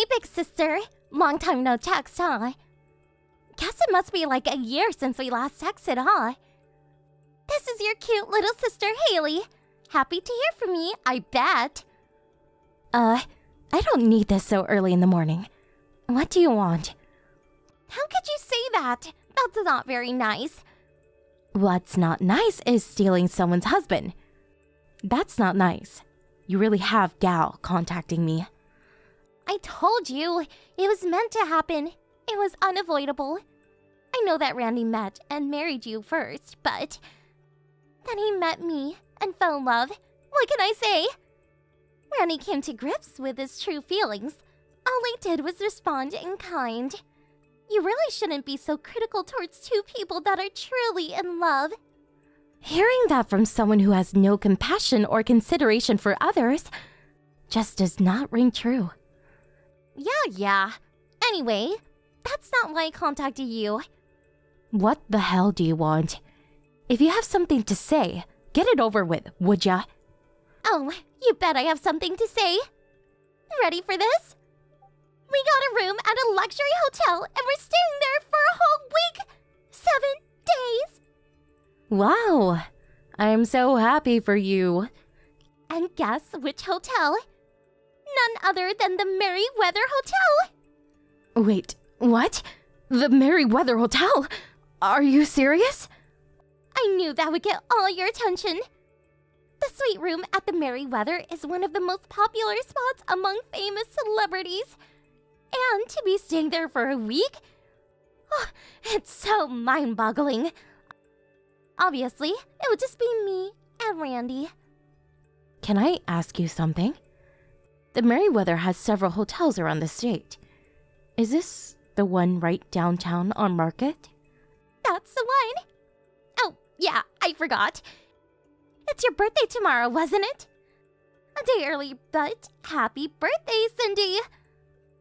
Hey, big sister. Long time no text, huh? Guess it must be like a year since we last texted, huh? This is your cute little sister, Haley. Happy to hear from you, I bet. I don't need this so early in the morning. What do you want? How could you say that? That's not very nice. What's not nice is stealing someone's husband. That's not nice. You really have Gal contacting me. I told you, it was meant to happen. It was unavoidable. I know that Randy met and married you first, but then he met me and fell in love. What can I say? Randy came to grips with his true feelings. All I did was respond in kind. You really shouldn't be so critical towards two people that are truly in love. Hearing that from someone who has no compassion or consideration for others just does not ring true. Yeah. Anyway, that's not why I contacted you. What the hell do you want? If you have something to say, get it over with, would ya? Oh, you bet I have something to say. Ready for this? We got a room at a luxury hotel and we're staying there for a whole week! 7 days! Wow, I'm so happy for you. And guess which hotel? None other than the Merryweather Hotel! Wait, what? The Merryweather Hotel? Are you serious? I knew that would get all your attention. The suite room at the Merryweather is one of the most popular spots among famous celebrities. And to be staying there for a week? Oh, it's so mind-boggling. Obviously, it would just be me and Randy. Can I ask you something? The Merryweather has several hotels around the state. Is this the one right downtown on Market? That's the one. Oh, yeah, I forgot. It's your birthday tomorrow, wasn't it? A day early, but happy birthday, Cindy!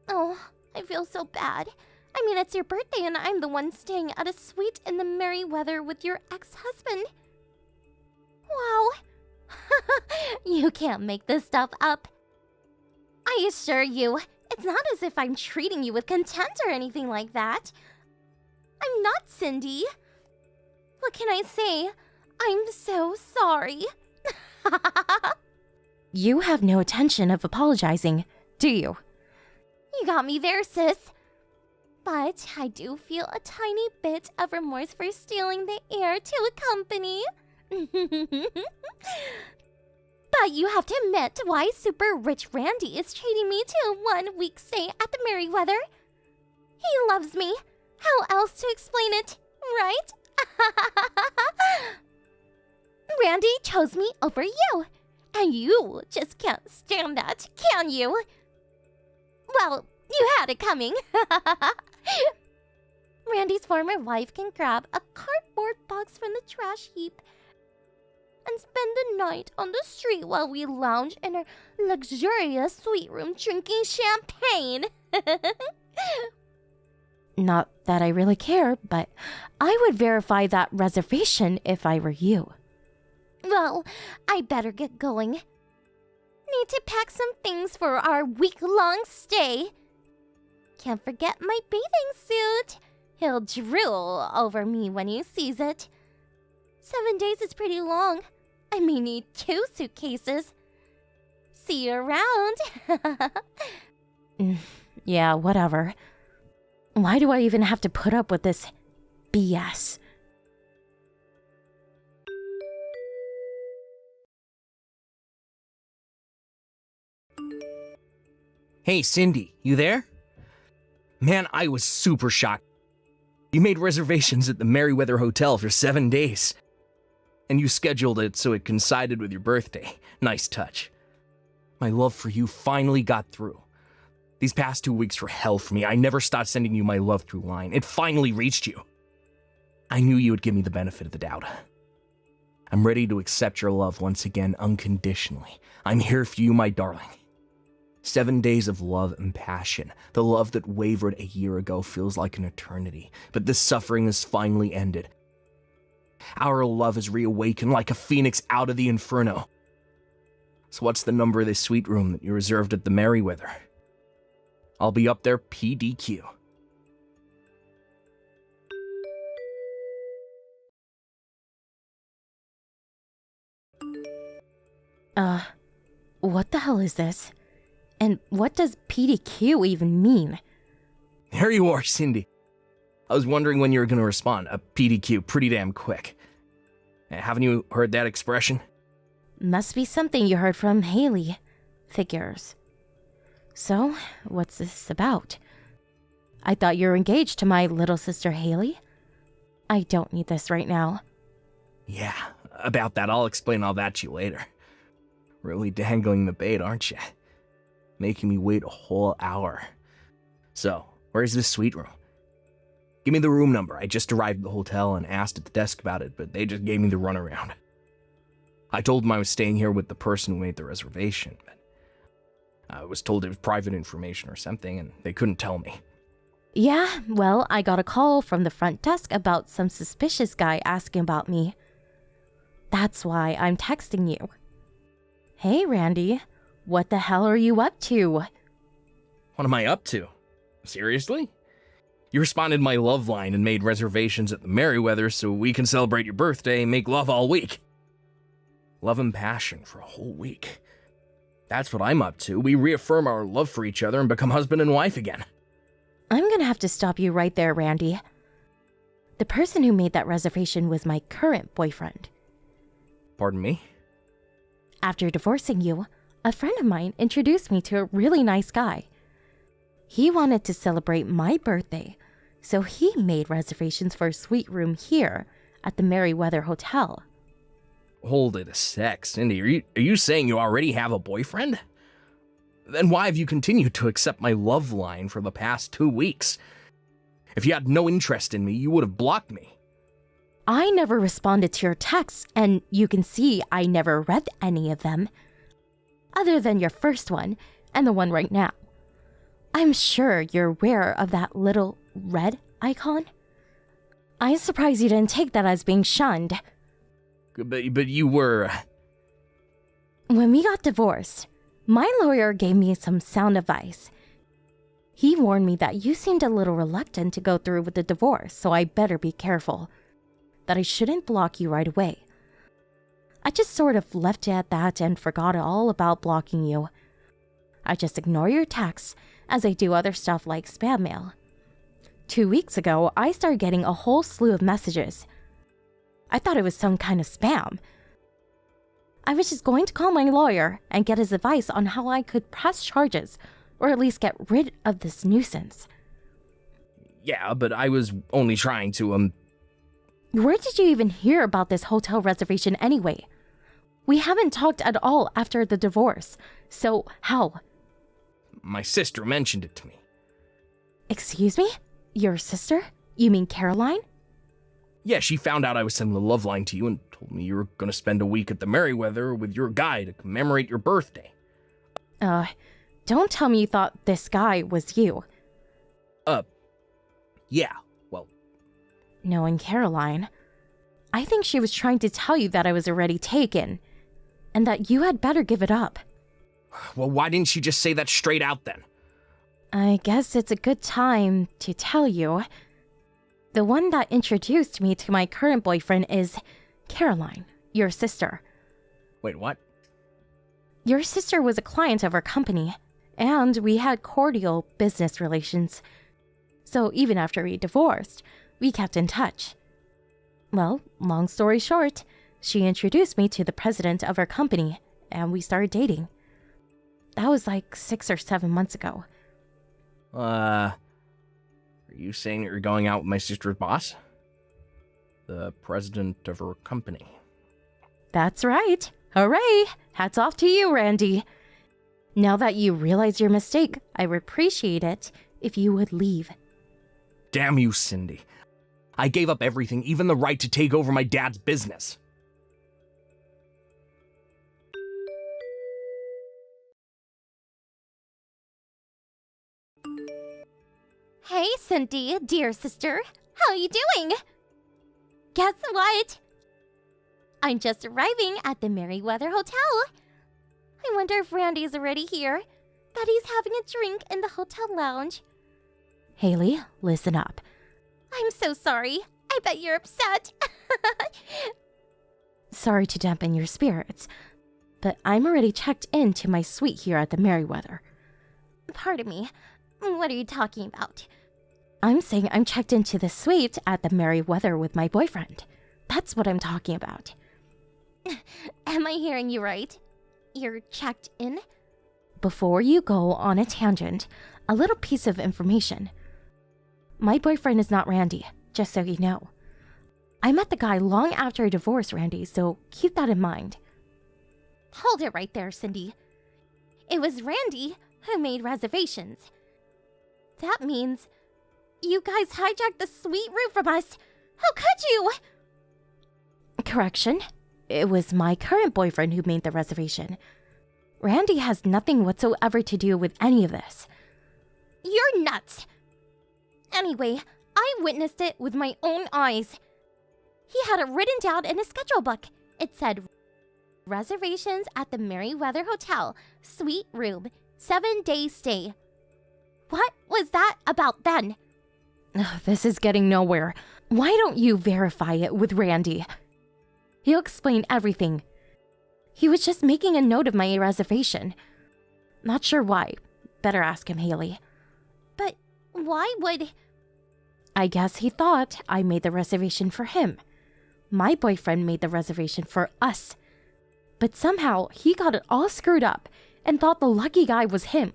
Oh, I feel so bad. I mean, it's your birthday and I'm the one staying at a suite in the Merryweather with your ex-husband. Wow. You can't make this stuff up. I assure you, it's not as if I'm treating you with contempt or anything like that. I'm not, Cindy. What can I say? I'm so sorry. You have no intention of apologizing, do you? You got me there, sis. But I do feel a tiny bit of remorse for stealing the heir to a company. But you have to admit why super rich Randy is treating me to a 1 week stay at the Merryweather. He loves me. How else to explain it, right? Randy chose me over you. And you just can't stand that, can you? Well, you had it coming. Randy's former wife can grab a cardboard box from the trash heap and spend the night on the street while we lounge in our luxurious suite room drinking champagne. Not that I really care, but I would verify that reservation if I were you. Well, I better get going. Need to pack some things for our week-long stay. Can't forget my bathing suit. He'll drool over me when he sees it. 7 days is pretty long. I may need 2 suitcases. See you around. Yeah, whatever. Why do I even have to put up with this BS? Hey, Cindy, you there? Man, I was super shocked. You made reservations at the Merryweather Hotel for 7 days. And you scheduled it so it coincided with your birthday. Nice touch. My love for you finally got through. These past 2 weeks were hell for me. I never stopped sending you my love through line. It finally reached you. I knew you would give me the benefit of the doubt. I'm ready to accept your love once again unconditionally. I'm here for you, my darling. 7 days of love and passion. The love that wavered a year ago feels like an eternity, but this suffering is finally ended. Our love has reawakened like a phoenix out of the inferno. So what's the number of this suite room that you reserved at the Merryweather? I'll be up there PDQ. What the hell is this? And what does PDQ even mean? There you are, Cindy. I was wondering when you were going to respond. A PDQ, pretty damn quick. Haven't you heard that expression? Must be something you heard from Haley. Figures. So, what's this about? I thought you were engaged to my little sister Haley. I don't need this right now. Yeah, about that. I'll explain all that to you later. Really dangling the bait, aren't you? Making me wait a whole hour. So, where's this suite room? Give me the room number. I just arrived at the hotel and asked at the desk about it, but they just gave me the runaround. I told them I was staying here with the person who made the reservation, but I was told it was private information or something, and they couldn't tell me. Yeah, well, I got a call from the front desk about some suspicious guy asking about me. That's why I'm texting you. Hey, Randy, what the hell are you up to? What am I up to? Seriously? You responded to my love line and made reservations at the Merriweather so we can celebrate your birthday and make love all week. Love and passion for a whole week. That's what I'm up to. We reaffirm our love for each other and become husband and wife again. I'm gonna have to stop you right there, Randy. The person who made that reservation was my current boyfriend. Pardon me? After divorcing you, a friend of mine introduced me to a really nice guy. He wanted to celebrate my birthday, so he made reservations for a suite room here at the Merriweather Hotel. Hold it a sec, Cindy. Are you saying you already have a boyfriend? Then why have you continued to accept my love line for the past 2 weeks? If you had no interest in me, you would have blocked me. I never responded to your texts, and you can see I never read any of them. Other than your first one, and the one right now. I'm sure you're aware of that little red icon. I'm surprised you didn't take that as being shunned. But you were... When we got divorced, my lawyer gave me some sound advice. He warned me that you seemed a little reluctant to go through with the divorce, so I better be careful. That I shouldn't block you right away. I just sort of left it at that and forgot all about blocking you. I just ignore your texts as I do other stuff like spam mail. 2 weeks ago, I started getting a whole slew of messages. I thought it was some kind of spam. I was just going to call my lawyer and get his advice on how I could press charges or at least get rid of this nuisance. Yeah, but I was only trying to, Where did you even hear about this hotel reservation anyway? We haven't talked at all after the divorce, so how? My sister mentioned it to me. Excuse me? Your sister? You mean Caroline? Yeah, she found out I was sending the love line to you and told me you were going to spend a week at the Merriweather with your guy to commemorate your birthday. Don't tell me you thought this guy was you. Yeah, well... Knowing Caroline, I think she was trying to tell you that I was already taken, and that you had better give it up. Well, why didn't she just say that straight out then? I guess it's a good time to tell you. The one that introduced me to my current boyfriend is Caroline, your sister. Wait, what? Your sister was a client of our company, and we had cordial business relations. So even after we divorced, we kept in touch. Well, long story short, she introduced me to the president of our company, and we started dating. That was like 6 or 7 months ago. Are you saying that you're going out with my sister's boss? The president of her company. That's right. Hooray! Hats off to you, Randy. Now that you realize your mistake, I would appreciate it if you would leave. Damn you, Cindy. I gave up everything, even the right to take over my dad's business. Hey, Cindy, dear sister. How you doing? Guess what? I'm just arriving at the Merriweather Hotel. I wonder if Randy's already here. that he's having a drink in the hotel lounge. Haley, listen up. I'm so sorry. I bet you're upset. Sorry to dampen your spirits, but I'm already checked into my suite here at the Merriweather. Pardon me. What are you talking about? I'm saying I'm checked into the suite at the Merriweather with my boyfriend. That's what I'm talking about. Am I hearing you right? You're checked in? Before you go on a tangent, a little piece of information. My boyfriend is not Randy, just so you know. I met the guy long after I divorced Randy, so keep that in mind. Hold it right there, Cindy. It was Randy who made reservations. That means you guys hijacked the suite room from us. How could you? Correction, it was my current boyfriend who made the reservation. Randy has nothing whatsoever to do with any of this. You're nuts. Anyway, I witnessed it with my own eyes. He had it written down in a schedule book. It said, reservations at the Merriweather Hotel, suite room, 7-day stay. What was that about then? Ugh, this is getting nowhere. Why don't you verify it with Randy? He'll explain everything. He was just making a note of my reservation. Not sure why. Better ask him, Haley. But why would... I guess he thought I made the reservation for him. My boyfriend made the reservation for us. But somehow he got it all screwed up and thought the lucky guy was him.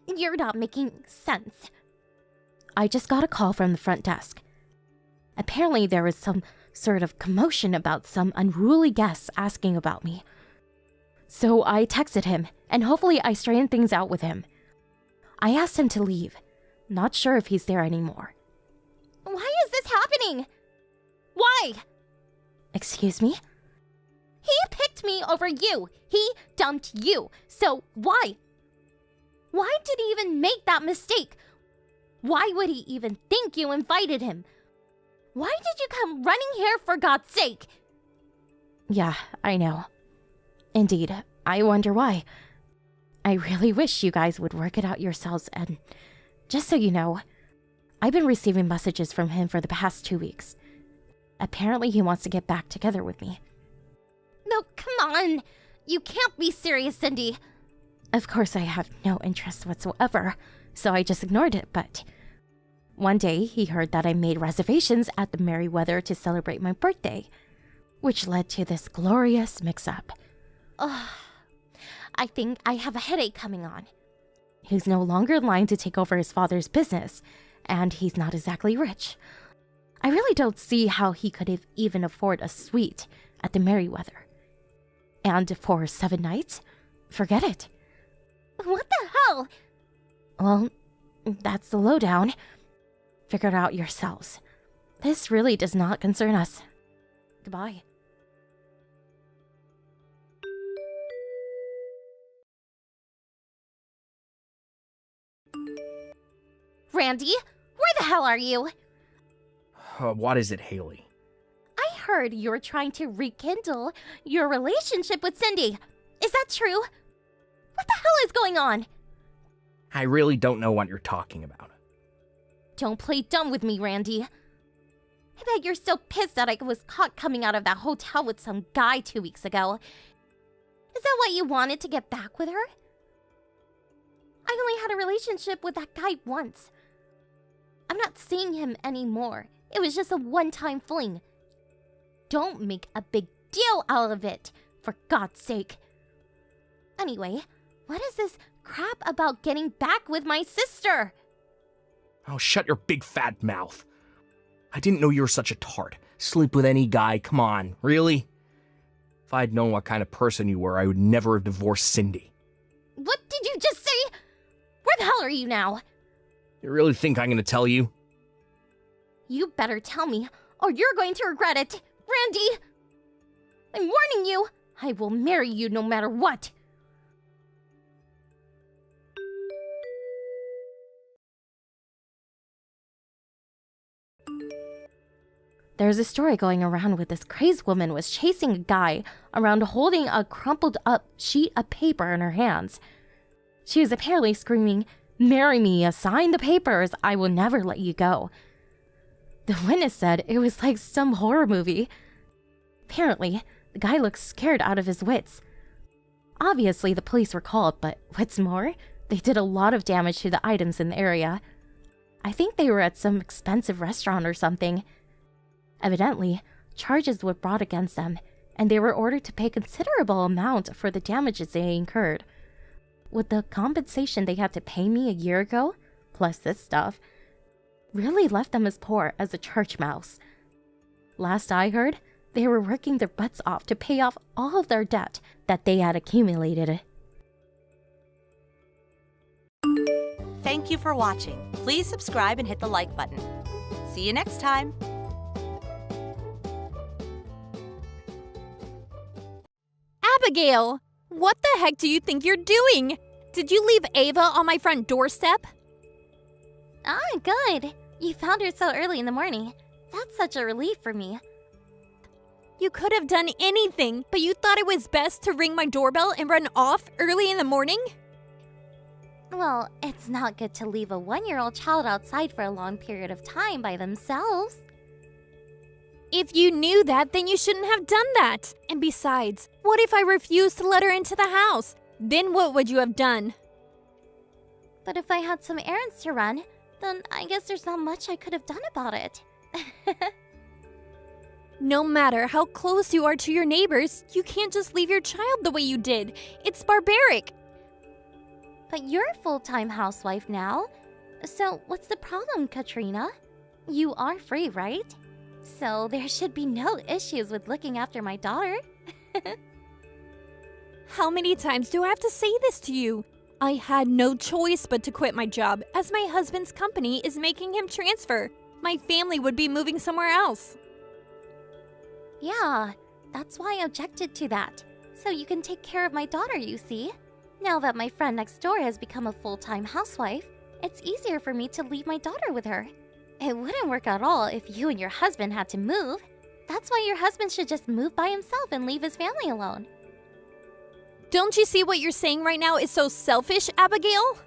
You're not making sense. I just got a call from the front desk. Apparently there was some sort of commotion about some unruly guests asking about me. So I texted him, and hopefully I straightened things out with him. I asked him to leave. Not sure if he's there anymore. Why is this happening? Why? Excuse me? He picked me over you. He dumped you. So why? Why did he even make that mistake? Why would he even think you invited him? Why did you come running here for God's sake? Yeah, I know. Indeed, I wonder why. I really wish you guys would work it out yourselves, and just so you know, I've been receiving messages from him for the past 2 weeks. Apparently he wants to get back together with me. No, come on. You can't be serious, Cindy. Of course I have no interest whatsoever, so I just ignored it, but... One day, he heard that I made reservations at the Merriweather to celebrate my birthday, which led to this glorious mix-up. Ugh. I think I have a headache coming on. He's no longer in line to take over his father's business, and he's not exactly rich. I really don't see how he could have even afford a suite at the Merriweather. And for 7 nights? Forget it. What the hell? Well, that's the lowdown. Figure it out yourselves. This really does not concern us. Goodbye. Randy, where the hell are you? What is it, Haley? I heard you were trying to rekindle your relationship with Cindy. Is that true? What the hell is going on? I really don't know what you're talking about. Don't play dumb with me, Randy. I bet you're still pissed that I was caught coming out of that hotel with some guy 2 weeks ago. Is that why you wanted to get back with her? I only had a relationship with that guy once. I'm not seeing him anymore. It was just a one-time fling. Don't make a big deal out of it, for God's sake. Anyway, what is this crap about getting back with my sister? Oh, shut your big fat mouth. I didn't know you were such a tart. Sleep with any guy, come on, really? If I'd known what kind of person you were, I would never have divorced Cindy. What did you just say? Where the hell are you now? You really think I'm gonna tell you? You better tell me, or you're going to regret it. Randy! I'm warning you, I will marry you no matter what. There's a story going around with this crazed woman was chasing a guy around holding a crumpled up sheet of paper in her hands. She was apparently screaming, "Marry me, sign the papers, I will never let you go." The witness said it was like some horror movie. Apparently, the guy looked scared out of his wits. Obviously, the police were called, but what's more, they did a lot of damage to the items in the area. I think they were at some expensive restaurant or something. Evidently, charges were brought against them, and they were ordered to pay considerable amount for the damages they incurred. With the compensation they had to pay me a year ago, plus this stuff, really left them as poor as a church mouse. Last I heard, they were working their butts off to pay off all of their debt that they had accumulated. Thank you for watching. Please subscribe and hit the like button. See you next time. Abigail, what the heck do you think you're doing? Did you leave Ava on my front doorstep? Ah, good. You found her so early in the morning. That's such a relief for me. You could have done anything, but you thought it was best to ring my doorbell and run off early in the morning? Well, it's not good to leave a 1-year-old child outside for a long period of time by themselves. If you knew that, then you shouldn't have done that. And besides, what if I refused to let her into the house? Then what would you have done? But if I had some errands to run, then I guess there's not much I could have done about it. No matter how close you are to your neighbors, you can't just leave your child the way you did. It's barbaric. But you're a full-time housewife now. So what's the problem, Katrina? You are free, right? So there should be no issues with looking after my daughter. How many times do I have to say this to you? I had no choice but to quit my job as my husband's company is making him transfer. My family would be moving somewhere else. Yeah, that's why I objected to that. So you can take care of my daughter, you see. Now that my friend next door has become a full-time housewife, it's easier for me to leave my daughter with her. It wouldn't work at all if you and your husband had to move. That's why your husband should just move by himself and leave his family alone. Don't you see what you're saying right now is so selfish, Abigail?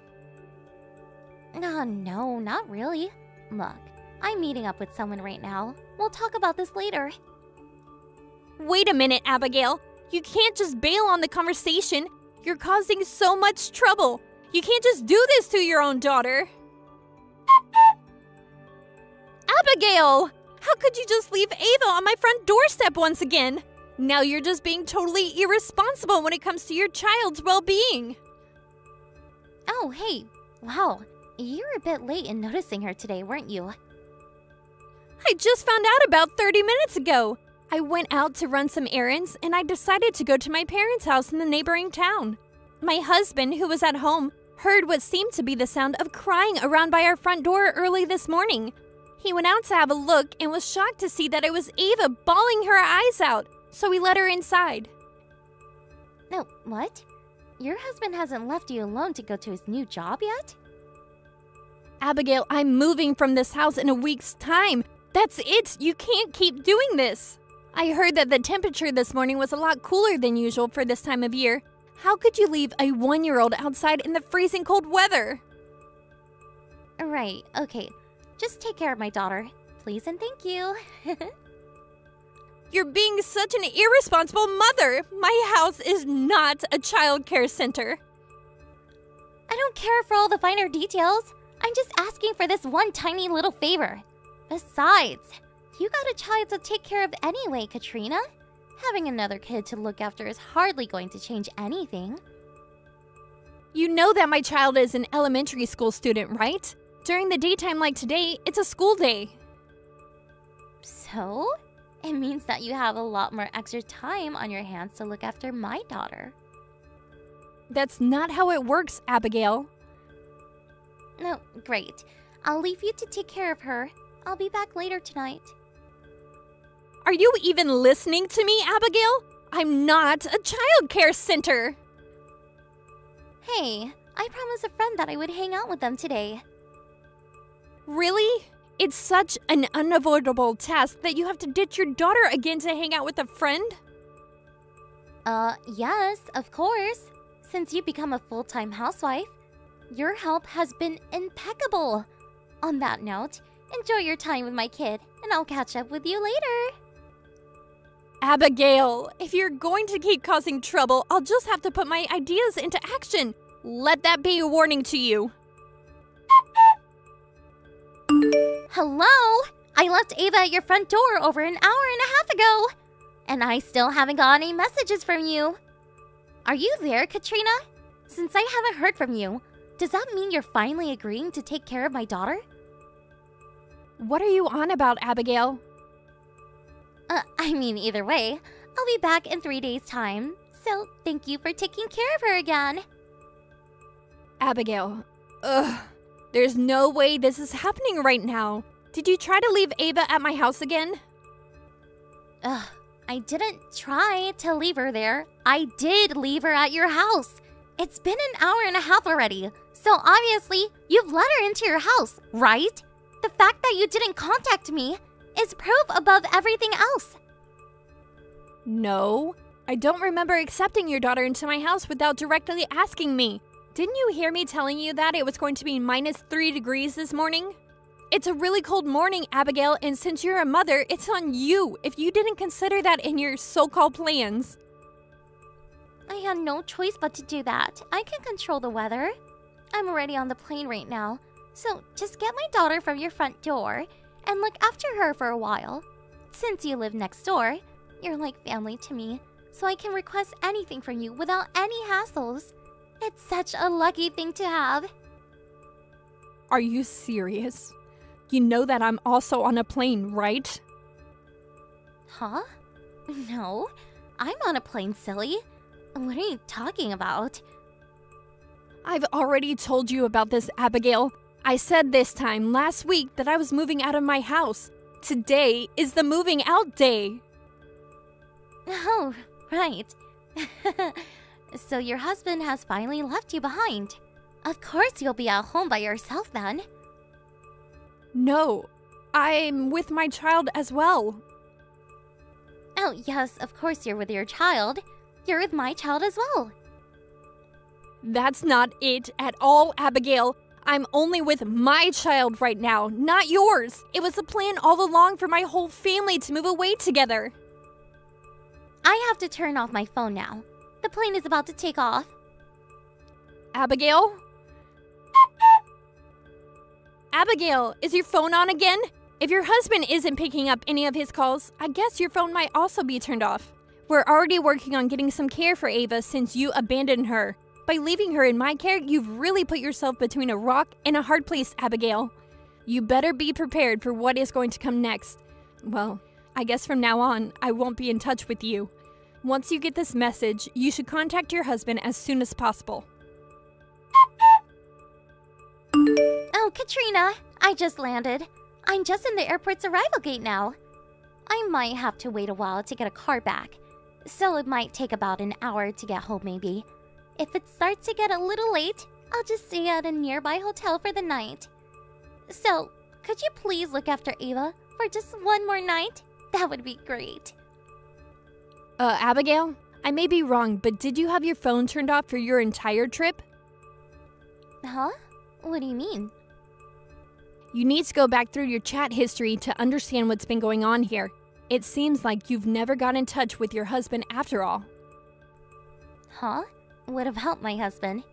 No, not really. Look, I'm meeting up with someone right now. We'll talk about this later. Wait a minute, Abigail. You can't just bail on the conversation. You're causing so much trouble. You can't just do this to your own daughter. Abigail! How could you just leave Ava on my front doorstep once again? Now you're just being totally irresponsible when it comes to your child's well-being. Oh, hey. Wow, you were a bit late in noticing her today, weren't you? I just found out about 30 minutes ago. I went out to run some errands and I decided to go to my parents' house in the neighboring town. My husband, who was at home, heard what seemed to be the sound of crying around by our front door early this morning. He went out to have a look and was shocked to see that it was Ava bawling her eyes out, so we let her inside. No, what? Your husband hasn't left you alone to go to his new job yet? Abigail, I'm moving from this house in a week's time. That's it. You can't keep doing this. I heard that the temperature this morning was a lot cooler than usual for this time of year. How could you leave a 1-year-old outside in the freezing cold weather? Right, okay. Just take care of my daughter, please and thank you. You're being such an irresponsible mother. My house is not a child care center. I don't care for all the finer details. I'm just asking for this one tiny little favor. Besides, you got a child to take care of anyway, Katrina. Having another kid to look after is hardly going to change anything. You know that my child is an elementary school student, right? During the daytime like today, it's a school day. So? It means that you have a lot more extra time on your hands to look after my daughter. That's not how it works, Abigail. No, great. I'll leave you to take care of her. I'll be back later tonight. Are you even listening to me, Abigail? I'm not a child care center. Hey, I promised a friend that I would hang out with them today. Really? It's such an unavoidable task that you have to ditch your daughter again to hang out with a friend? Yes, of course. Since you become a full-time housewife, your help has been impeccable. On that note, enjoy your time with my kid, and I'll catch up with you later. Abigail, if you're going to keep causing trouble, I'll just have to put my ideas into action. Let that be a warning to you. Hello? I left Ava at your front door over an hour and a half ago, and I still haven't got any messages from you. Are you there, Katrina? Since I haven't heard from you, does that mean you're finally agreeing to take care of my daughter? What are you on about, Abigail? I mean, either way, I'll be back in 3 days' time, so thank you for taking care of her again. Abigail, there's no way this is happening right now. Did you try to leave Ava at my house again? I didn't try to leave her there. I did leave her at your house. It's been an hour and a half already, so obviously you've let her into your house, right? The fact that you didn't contact me is proof above everything else. No, I don't remember accepting your daughter into my house without directly asking me. Didn't you hear me telling you that it was going to be -3 degrees this morning? It's a really cold morning, Abigail, and since you're a mother, it's on you if you didn't consider that in your so-called plans. I had no choice but to do that. I can control the weather. I'm already on the plane right now, so just get my daughter from your front door and look after her for a while. Since you live next door, you're like family to me, so I can request anything from you without any hassles. It's such a lucky thing to have. Are you serious? You know that I'm also on a plane, right? Huh? No, I'm on a plane, silly. What are you talking about? I've already told you about this, Abigail. I said this time last week that I was moving out of my house. Today is the moving out day. Oh, right. So your husband has finally left you behind. Of course you'll be at home by yourself then. No, I'm with my child as well. Oh, yes, of course you're with your child. You're with my child as well. That's not it at all, Abigail. I'm only with my child right now, not yours. It was a plan all along for my whole family to move away together. I have to turn off my phone now. The plane is about to take off. Abigail? Abigail, is your phone on again? If your husband isn't picking up any of his calls, I guess your phone might also be turned off. We're already working on getting some care for Ava since you abandoned her. By leaving her in my care, you've really put yourself between a rock and a hard place, Abigail. You better be prepared for what is going to come next. Well, I guess from now on, I won't be in touch with you. Once you get this message, you should contact your husband as soon as possible. Oh, Katrina, I just landed. I'm just in the airport's arrival gate now. I might have to wait a while to get a car back, so it might take about an hour to get home maybe. If it starts to get a little late, I'll just stay at a nearby hotel for the night. So, could you please look after Ava for just one more night? That would be great. Abigail, I may be wrong, but did you have your phone turned off for your entire trip? Huh? What do you mean? You need to go back through your chat history to understand what's been going on here. It seems like you've never got in touch with your husband after all. Huh? Would have helped my husband.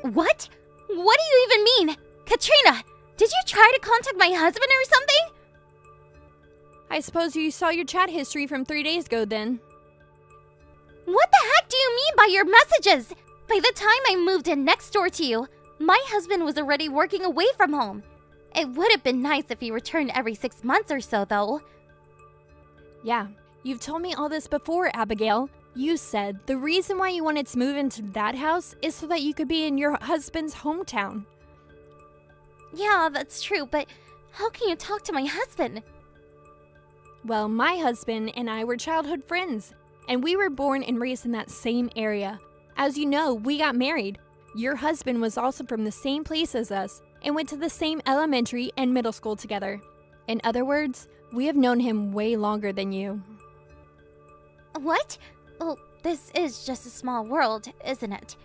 What? What do you even mean? Katrina, did you try to contact my husband or something? I suppose you saw your chat history from 3 days ago then. What the heck do you mean by your messages? By the time I moved in next door to you, my husband was already working away from home. It would have been nice if he returned every 6 months or so, though. Yeah, you've told me all this before, Abigail. You said the reason why you wanted to move into that house is so that you could be in your husband's hometown. Yeah, that's true, but how can you talk to my husband? Well, my husband and I were childhood friends, and we were born and raised in that same area. As you know, we got married. Your husband was also from the same place as us, and went to the same elementary and middle school together. In other words, we have known him way longer than you. What? Well, this is just a small world, isn't it?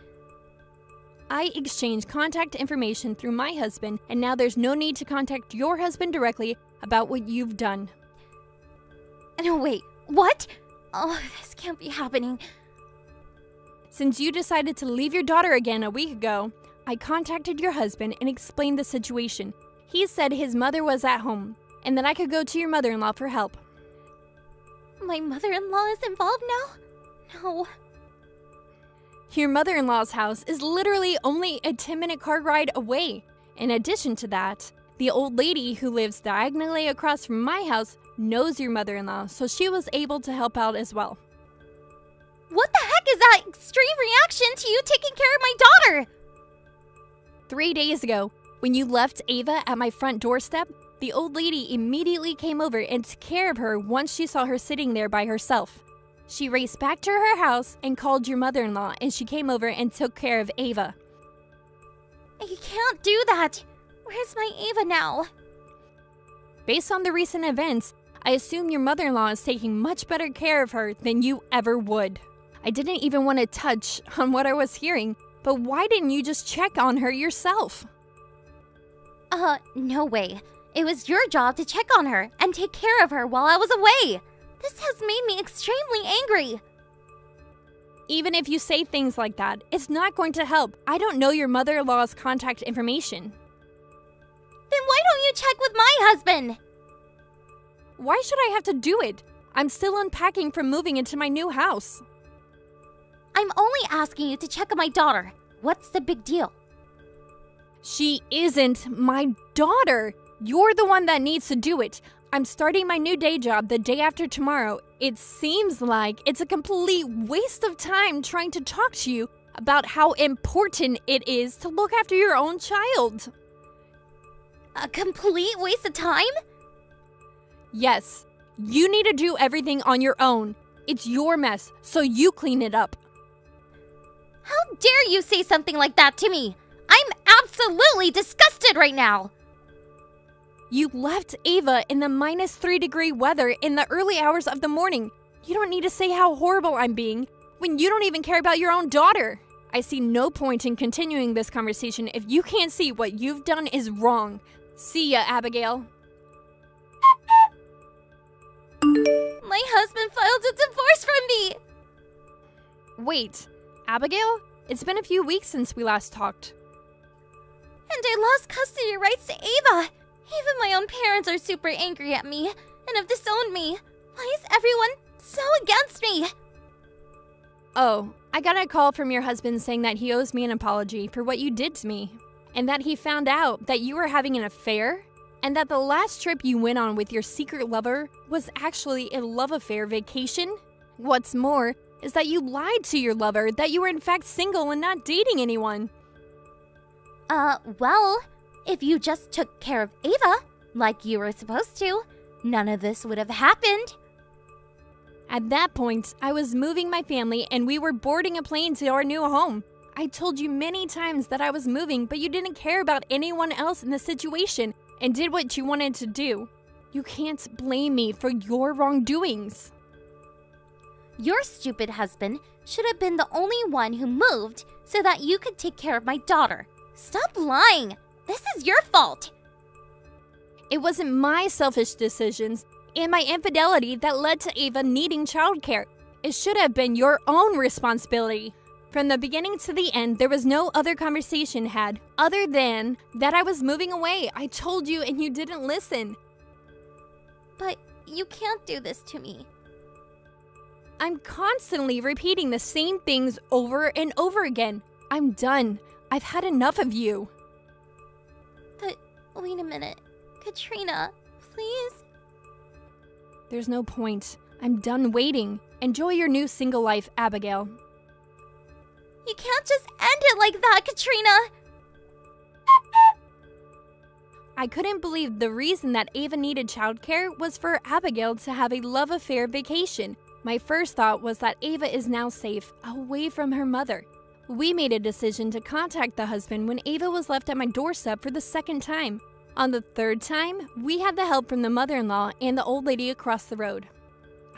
I exchanged contact information through my husband, and now there's no need to contact your husband directly about what you've done. No, wait, what? Oh, this can't be happening. Since you decided to leave your daughter again a week ago, I contacted your husband and explained the situation. He said his mother was at home, and that I could go to your mother-in-law for help. My mother-in-law is involved now? No. Your mother-in-law's house is literally only a 10-minute car ride away. In addition to that, the old lady who lives diagonally across from my house knows your mother-in-law, so she was able to help out as well. What the heck is that extreme reaction to you taking care of my daughter? 3 days ago, when you left Ava at my front doorstep, the old lady immediately came over and took care of her once she saw her sitting there by herself. She raced back to her house and called your mother-in-law, and she came over and took care of Ava. You can't do that. Where's my Ava now? Based on the recent events, I assume your mother-in-law is taking much better care of her than you ever would. I didn't even want to touch on what I was hearing, but why didn't you just check on her yourself? No way. It was your job to check on her and take care of her while I was away. This has made me extremely angry. Even if you say things like that, it's not going to help. I don't know your mother-in-law's contact information. Then why don't you check with my husband? Why should I have to do it? I'm still unpacking from moving into my new house. I'm only asking you to check on my daughter. What's the big deal? She isn't my daughter. You're the one that needs to do it. I'm starting my new day job the day after tomorrow. It seems like it's a complete waste of time trying to talk to you about how important it is to look after your own child. A complete waste of time? Yes, you need to do everything on your own. It's your mess, so you clean it up. How dare you say something like that to me? I'm absolutely disgusted right now. You left Ava in the -3-degree weather in the early hours of the morning. You don't need to say how horrible I'm being when you don't even care about your own daughter. I see no point in continuing this conversation if you can't see what you've done is wrong. See ya, Abigail. My husband filed a divorce from me. Wait, Abigail? It's been a few weeks since we last talked. And I lost custody rights to Ava. Even my own parents are super angry at me and have disowned me. Why is everyone so against me? Oh, I got a call from your husband saying that he owes me an apology for what you did to me, and that he found out that you were having an affair, and that the last trip you went on with your secret lover was actually a love affair vacation. What's more is that you lied to your lover that you were in fact single and not dating anyone. Well, if you just took care of Ava, like you were supposed to, none of this would have happened. At that point, I was moving my family and we were boarding a plane to our new home. I told you many times that I was moving, but you didn't care about anyone else in the situation and did what you wanted to do. You can't blame me for your wrongdoings. Your stupid husband should have been the only one who moved so that you could take care of my daughter. Stop lying! This is your fault! It wasn't my selfish decisions and my infidelity that led to Ava needing childcare. It should have been your own responsibility. From the beginning to the end, there was no other conversation had other than that I was moving away. I told you and you didn't listen. But you can't do this to me. I'm constantly repeating the same things over and over again. I'm done. I've had enough of you. But wait a minute. Katrina, please? There's no point. I'm done waiting. Enjoy your new single life, Abigail. You can't just end it like that, Katrina! I couldn't believe the reason that Ava needed childcare was for Abigail to have a love affair vacation. My first thought was that Ava is now safe, away from her mother. We made a decision to contact the husband when Ava was left at my doorstep for the second time. On the third time, we had the help from the mother-in-law and the old lady across the road.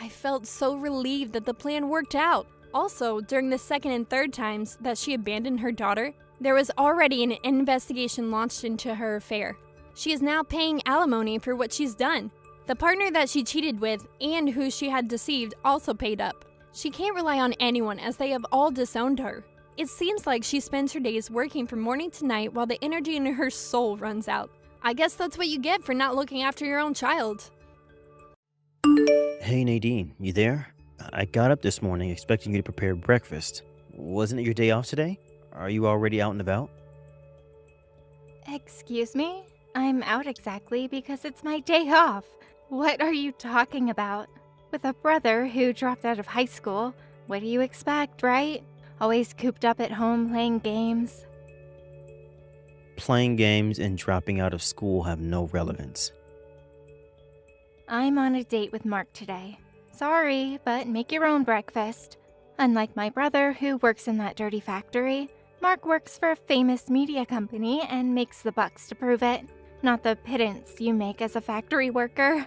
I felt so relieved that the plan worked out. Also, during the second and third times that she abandoned her daughter, there was already an investigation launched into her affair. She is now paying alimony for what she's done. The partner that she cheated with and who she had deceived also paid up. She can't rely on anyone as they have all disowned her. It seems like she spends her days working from morning to night while the energy in her soul runs out. I guess that's what you get for not looking after your own child. Hey Nadine, you there? I got up this morning expecting you to prepare breakfast. Wasn't it your day off today? Are you already out and about? Excuse me? I'm out exactly because it's my day off. What are you talking about? With a brother who dropped out of high school, what do you expect, right? Always cooped up at home playing games. Playing games and dropping out of school have no relevance. I'm on a date with Mark today. Sorry, but make your own breakfast. Unlike my brother who works in that dirty factory, Mark works for a famous media company and makes the bucks to prove it. Not the pittance you make as a factory worker.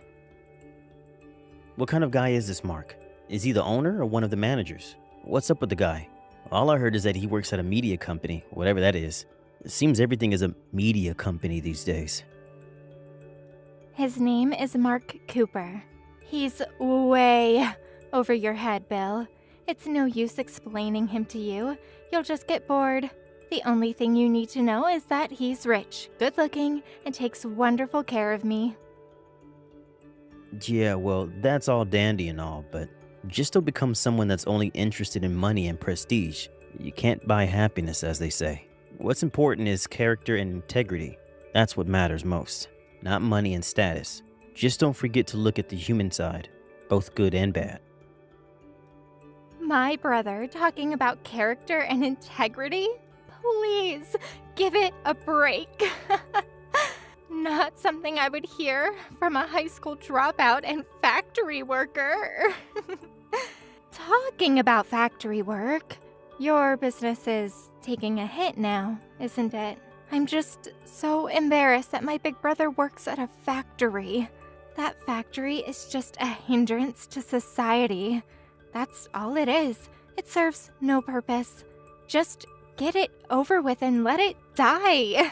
What kind of guy is this Mark? Is he the owner or one of the managers? What's up with the guy? All I heard is that he works at a media company, whatever that is. It seems everything is a media company these days. His name is Mark Cooper. He's way over your head, Bill. It's no use explaining him to you. You'll just get bored. The only thing you need to know is that he's rich, good-looking, and takes wonderful care of me. Yeah, well, that's all dandy and all, but just don't become someone that's only interested in money and prestige. You can't buy happiness, as they say. What's important is character and integrity. That's what matters most, not money and status. Just don't forget to look at the human side, both good and bad. My brother talking about character and integrity? Please, give it a break. Not something I would hear from a high school dropout and factory worker. Talking about factory work, your business is taking a hit now, isn't it? I'm just so embarrassed that my big brother works at a factory. That factory is just a hindrance to society. That's all it is. It serves no purpose. Just get it over with and let it die.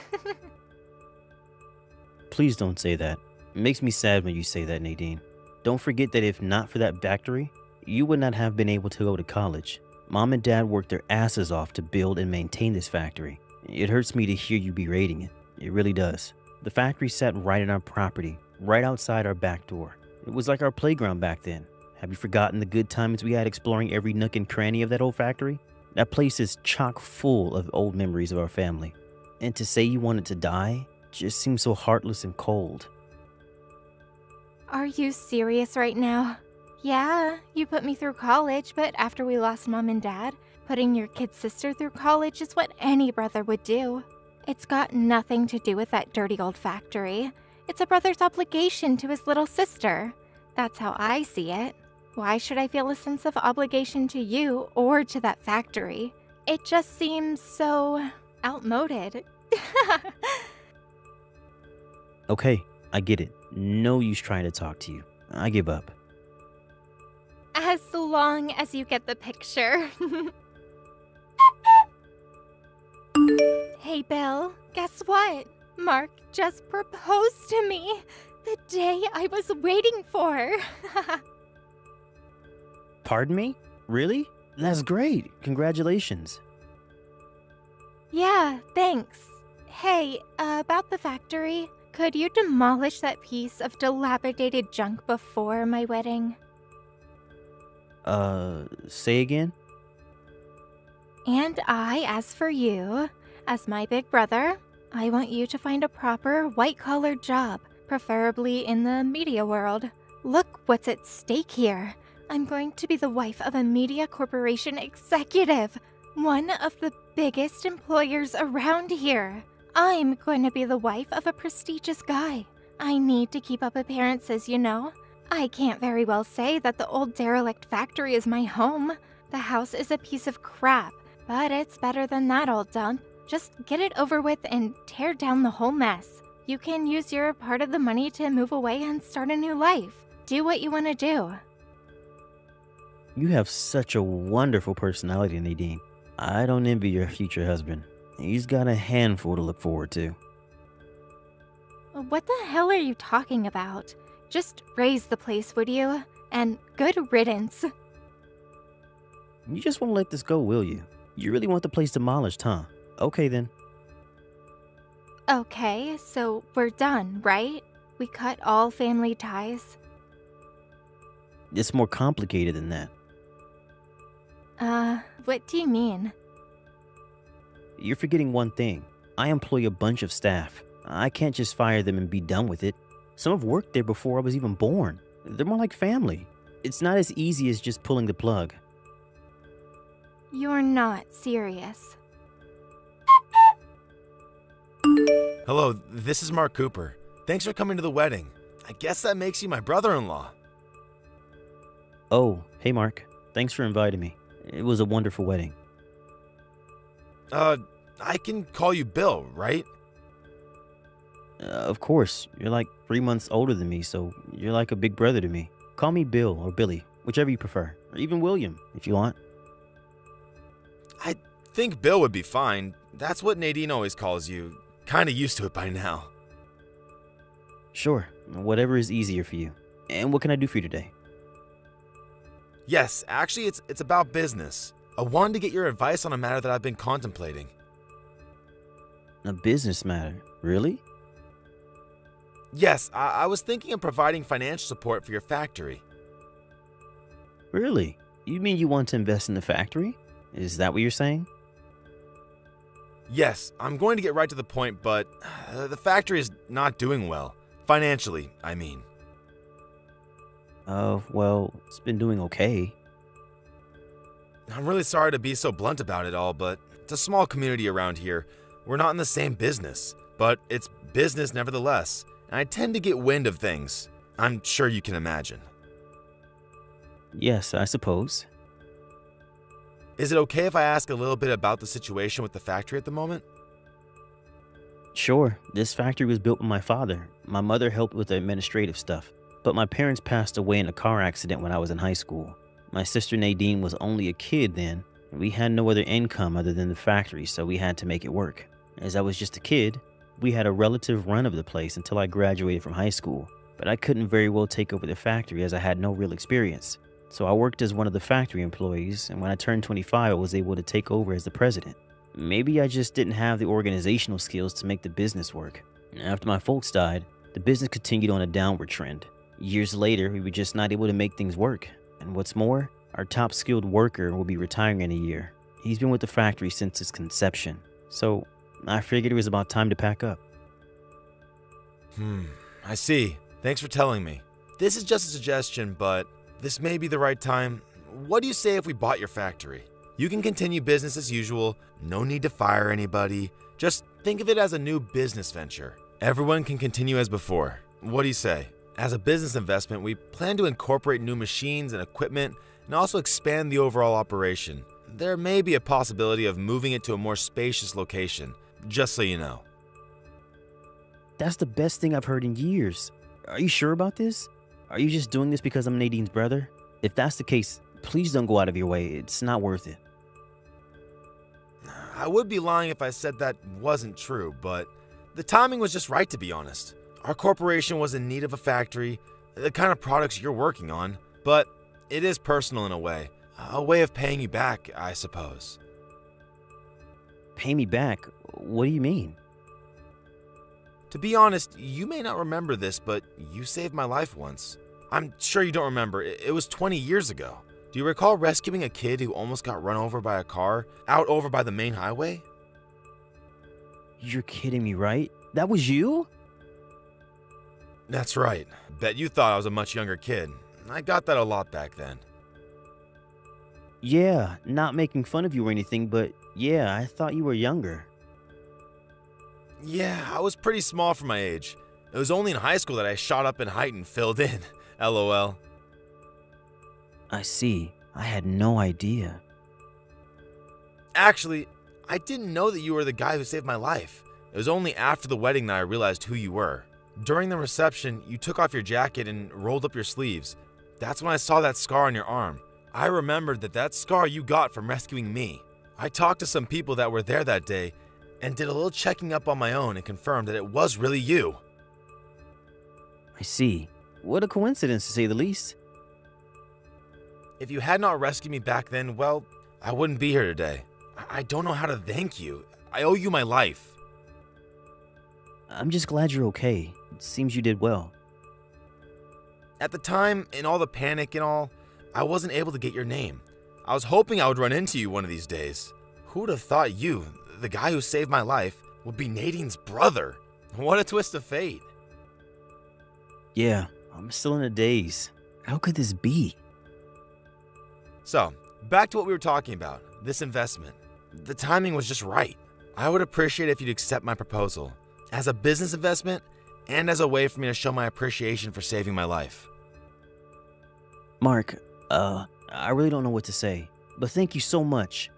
Please don't say that. It makes me sad when you say that, Nadine. Don't forget that if not for that factory, you would not have been able to go to college. Mom and Dad worked their asses off to build and maintain this factory. It hurts me to hear you berating it. It really does. The factory sat right in our property, right outside our back door. It was like our playground back then. Have you forgotten the good times we had exploring every nook and cranny of that old factory? That place is chock full of old memories of our family. And to say you wanted to die just seems so heartless and cold. Are you serious right now? Yeah, you put me through college, but after we lost Mom and Dad, putting your kid sister through college is what any brother would do. It's got nothing to do with that dirty old factory. It's a brother's obligation to his little sister. That's how I see it. Why should I feel a sense of obligation to you or to that factory? It just seems so outmoded. Okay, I get it. No use trying to talk to you. I give up. As long as you get the picture. Hey, Bill, guess what? Mark just proposed to me. The day I was waiting for. Pardon me? Really? That's great. Congratulations. Yeah, thanks. Hey, about the factory, could you demolish that piece of dilapidated junk before my wedding? Say again? And as for you, as my big brother, I want you to find a proper white-collar job, preferably in the media world. Look what's at stake here. I'm going to be the wife of a media corporation executive, one of the biggest employers around here. I'm going to be the wife of a prestigious guy. I need to keep up appearances, you know. I can't very well say that the old derelict factory is my home. The house is a piece of crap, But it's better than that old dump. Just get it over with and tear down the whole mess. You can use your part of the money to move away and start a new life. Do what you want to do. You have such a wonderful personality, Nadine. I don't envy your future husband. He's got a handful to look forward to. What the hell are you talking about? Just raise the place, would you? And good riddance. You just won't let this go, will you? You really want the place demolished, huh? Okay then. Okay, so we're done, right? We cut all family ties. It's more complicated than that. What do you mean? You're forgetting one thing. I employ a bunch of staff. I can't just fire them and be done with it. Some have worked there before I was even born. They're more like family. It's not as easy as just pulling the plug. You're not serious. Hello, this is Mark Cooper. Thanks for coming to the wedding. I guess that makes you my brother-in-law. Oh, hey Mark. Thanks for inviting me. It was a wonderful wedding. I can call you Bill, right? Of course. You're like 3 months older than me, so you're like a big brother to me. Call me Bill or Billy, whichever you prefer. Or even William, if you want. I think Bill would be fine. That's what Nadine always calls you. Kinda used to it by now. Sure. Whatever is easier for you. And what can I do for you today? Yes, actually, it's about business. I wanted to get your advice on a matter that I've been contemplating. A business matter? Really? Yes, I was thinking of providing financial support for your factory. Really? You mean you want to invest in the factory? Is that what you're saying? Yes, I'm going to get right to the point, but the factory is not doing well. Financially, I mean. Well, it's been doing okay. I'm really sorry to be so blunt about it all, but it's a small community around here. We're not in the same business, but it's business nevertheless, and I tend to get wind of things. I'm sure you can imagine. Yes, I suppose. Is it okay if I ask a little bit about the situation with the factory at the moment? Sure, this factory was built by my father. My mother helped with the administrative stuff, but my parents passed away in a car accident when I was in high school. My sister Nadine was only a kid then, and we had no other income other than the factory, so we had to make it work. As I was just a kid, we had a relative run of the place until I graduated from high school, but I couldn't very well take over the factory as I had no real experience. So I worked as one of the factory employees, and when I turned 25, I was able to take over as the president. Maybe I just didn't have the organizational skills to make the business work. After my folks died, the business continued on a downward trend. Years later, we were just not able to make things work. And what's more, our top skilled worker will be retiring in a year. He's been with the factory since its conception. So I figured it was about time to pack up. I see. Thanks for telling me. This is just a suggestion, but this may be the right time. What do you say if we bought your factory? You can continue business as usual, no need to fire anybody. Just think of it as a new business venture. Everyone can continue as before. What do you say? As a business investment, we plan to incorporate new machines and equipment and also expand the overall operation. There may be a possibility of moving it to a more spacious location, just so you know. That's the best thing I've heard in years. Are you sure about this? Are you just doing this because I'm Nadine's brother? If that's the case, please don't go out of your way. It's not worth it. I would be lying if I said that wasn't true, but the timing was just right, to be honest. Our corporation was in need of a factory, the kind of products you're working on, but it is personal in a way of paying you back, I suppose. Pay me back? What do you mean? To be honest, you may not remember this, but you saved my life once. I'm sure you don't remember. It was 20 years ago. Do you recall rescuing a kid who almost got run over by a car out over by the main highway? You're kidding me, right? That was you? That's right. Bet you thought I was a much younger kid. I got that a lot back then. Yeah, not making fun of you or anything, but yeah, I thought you were younger. Yeah, I was pretty small for my age. It was only in high school that I shot up in height and filled in. LOL. I see. I had no idea. Actually, I didn't know that you were the guy who saved my life. It was only after the wedding that I realized who you were. During the reception, you took off your jacket and rolled up your sleeves. That's when I saw that scar on your arm. I remembered that scar you got from rescuing me. I talked to some people that were there that day and did a little checking up on my own and confirmed that it was really you. I see. What a coincidence, to say the least. If you had not rescued me back then, well, I wouldn't be here today. I don't know how to thank you. I owe you my life. I'm just glad you're okay. It seems you did well. At the time, in all the panic and all, I wasn't able to get your name. I was hoping I would run into you one of these days. Who would have thought you, the guy who saved my life, would be Nadine's brother? What a twist of fate. Yeah, I'm still in a daze. How could this be? So, back to what we were talking about, this investment. The timing was just right. I would appreciate if you'd accept my proposal, as a business investment and as a way for me to show my appreciation for saving my life. Mark, I really don't know what to say, but thank you so much.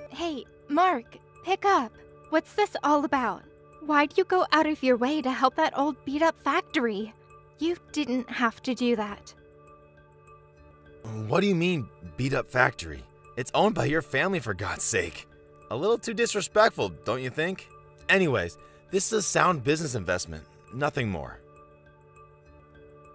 Hey, Mark, pick up. What's this all about? Why'd you go out of your way to help that old beat-up factory? You didn't have to do that. What do you mean, beat-up factory? It's owned by your family, for God's sake. A little too disrespectful, don't you think? Anyways, this is a sound business investment, nothing more.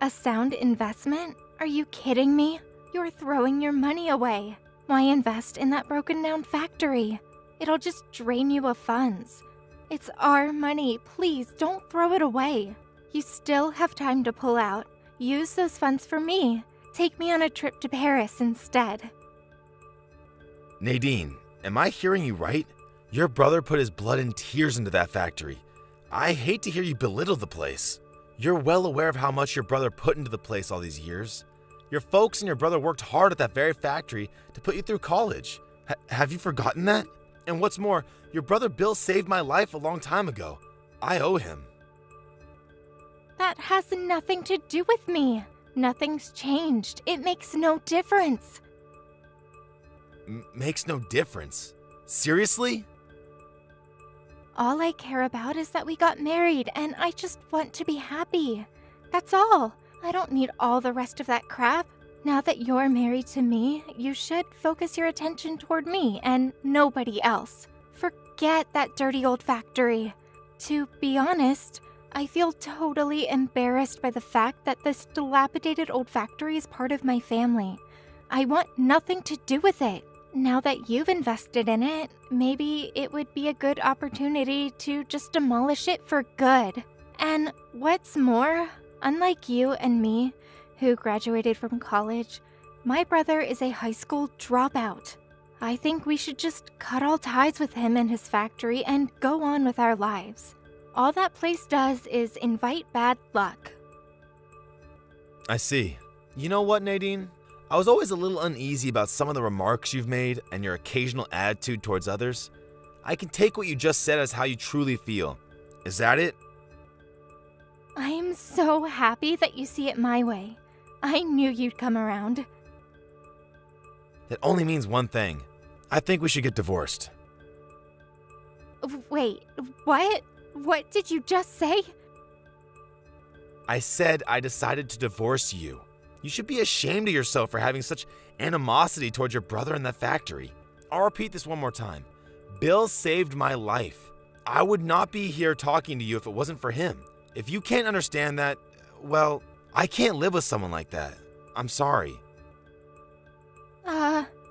A sound investment? Are you kidding me? You're throwing your money away. Why invest in that broken-down factory? It'll just drain you of funds. It's our money. Please, don't throw it away. You still have time to pull out. Use those funds for me. Take me on a trip to Paris instead. Nadine, am I hearing you right? Your brother put his blood and tears into that factory. I hate to hear you belittle the place. You're well aware of how much your brother put into the place all these years. Your folks and your brother worked hard at that very factory to put you through college. Have you forgotten that? And what's more, your brother Bill saved my life a long time ago. I owe him. That has nothing to do with me. Nothing's changed. It makes no difference. Makes no difference? Seriously? All I care about is that we got married, and I just want to be happy. That's all. I don't need all the rest of that crap. Now that you're married to me, you should focus your attention toward me and nobody else. Forget that dirty old factory. To be honest, I feel totally embarrassed by the fact that this dilapidated old factory is part of my family. I want nothing to do with it. Now that you've invested in it, maybe it would be a good opportunity to just demolish it for good. And what's more, unlike you and me, who graduated from college, my brother is a high school dropout. I think we should just cut all ties with him and his factory and go on with our lives. All that place does is invite bad luck. I see. You know what, Nadine? I was always a little uneasy about some of the remarks you've made and your occasional attitude towards others. I can take what you just said as how you truly feel. Is that it? I'm so happy that you see it my way. I knew you'd come around. That only means one thing. I think we should get divorced. Wait, what? What did you just say? I said I decided to divorce you. You should be ashamed of yourself for having such animosity towards your brother in that factory. I'll repeat this one more time. Bill saved my life. I would not be here talking to you if it wasn't for him. If you can't understand that, well, I can't live with someone like that. I'm sorry.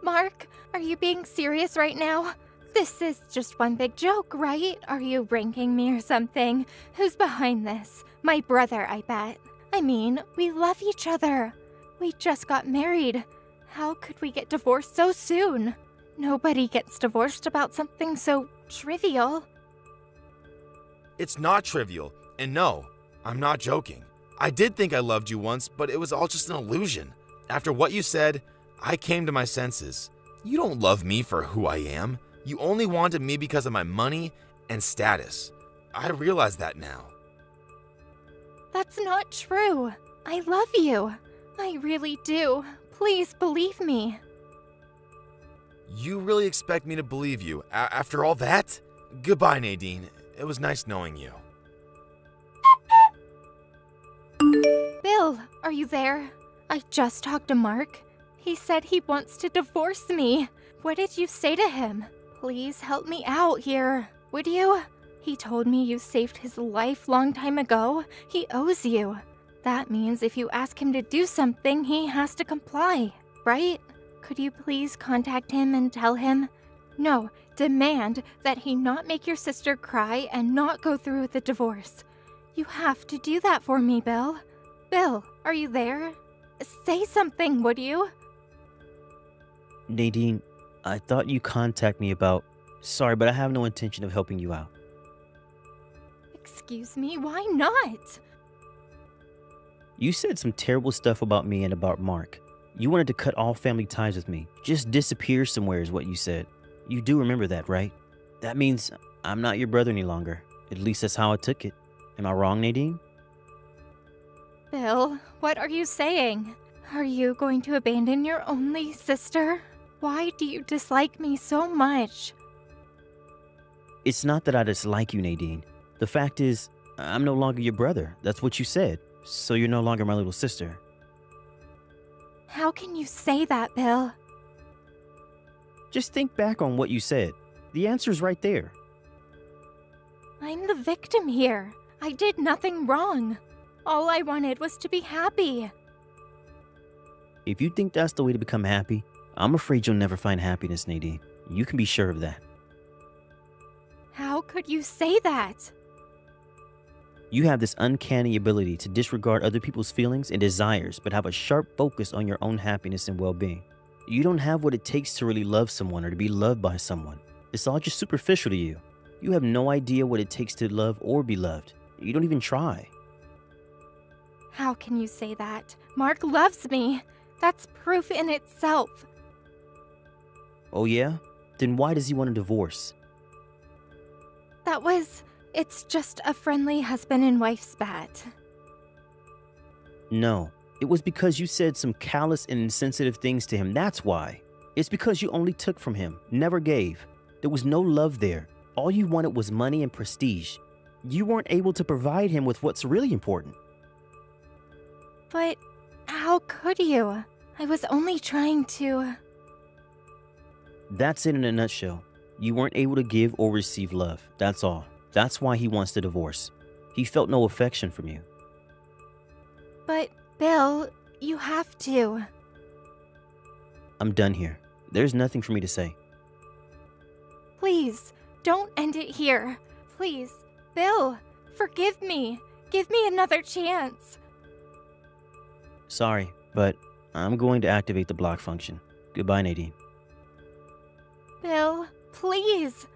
Mark, are you being serious right now? This is just one big joke, right? Are you ranking me or something? Who's behind this? My brother, I bet. I mean, we love each other. We just got married. How could we get divorced so soon? Nobody gets divorced about something so trivial. It's not trivial, and no, I'm not joking. I did think I loved you once, but it was all just an illusion. After what you said, I came to my senses. You don't love me for who I am. You only wanted me because of my money and status. I realize that now. That's not true. I love you. I really do. Please believe me. You really expect me to believe you after all that? Goodbye, Nadine. It was nice knowing you. Bill, are you there? I just talked to Mark. He said he wants to divorce me. What did you say to him? Please help me out here, would you? He told me you saved his life long time ago. He owes you. That means if you ask him to do something, he has to comply, right? Could you please contact him and tell him? No, demand that he not make your sister cry and not go through with the divorce. You have to do that for me, Bill. Bill, are you there? Say something, would you? Nadine, I thought you contact me about... Sorry, but I have no intention of helping you out. Excuse me, why not? You said some terrible stuff about me and about Mark. You wanted to cut all family ties with me. Just disappear somewhere is what you said. You do remember that, right? That means I'm not your brother any longer. At least that's how I took it. Am I wrong, Nadine? Bill, what are you saying? Are you going to abandon your only sister? Why do you dislike me so much? It's not that I dislike you, Nadine. The fact is, I'm no longer your brother. That's what you said. So you're no longer my little sister. How can you say that, Bill? Just think back on what you said. The answer's right there. I'm the victim here. I did nothing wrong. All I wanted was to be happy. If you think that's the way to become happy, I'm afraid you'll never find happiness, Nadine. You can be sure of that. How could you say that? You have this uncanny ability to disregard other people's feelings and desires, but have a sharp focus on your own happiness and well-being. You don't have what it takes to really love someone or to be loved by someone. It's all just superficial to you. You have no idea what it takes to love or be loved. You don't even try. How can you say that? Mark loves me. That's proof in itself. Oh yeah? Then why does he want a divorce? It's just a friendly husband and wife spat. No, it was because you said some callous and insensitive things to him, that's why. It's because you only took from him, never gave. There was no love there. All you wanted was money and prestige. You weren't able to provide him with what's really important. But how could you? I was only trying to... That's it in a nutshell. You weren't able to give or receive love, that's all. That's why he wants the divorce. He felt no affection from you. But, Bill, you have to. I'm done here. There's nothing for me to say. Please, don't end it here. Please, Bill, forgive me. Give me another chance. Sorry, but I'm going to activate the block function. Goodbye, Nadine. Bill, please.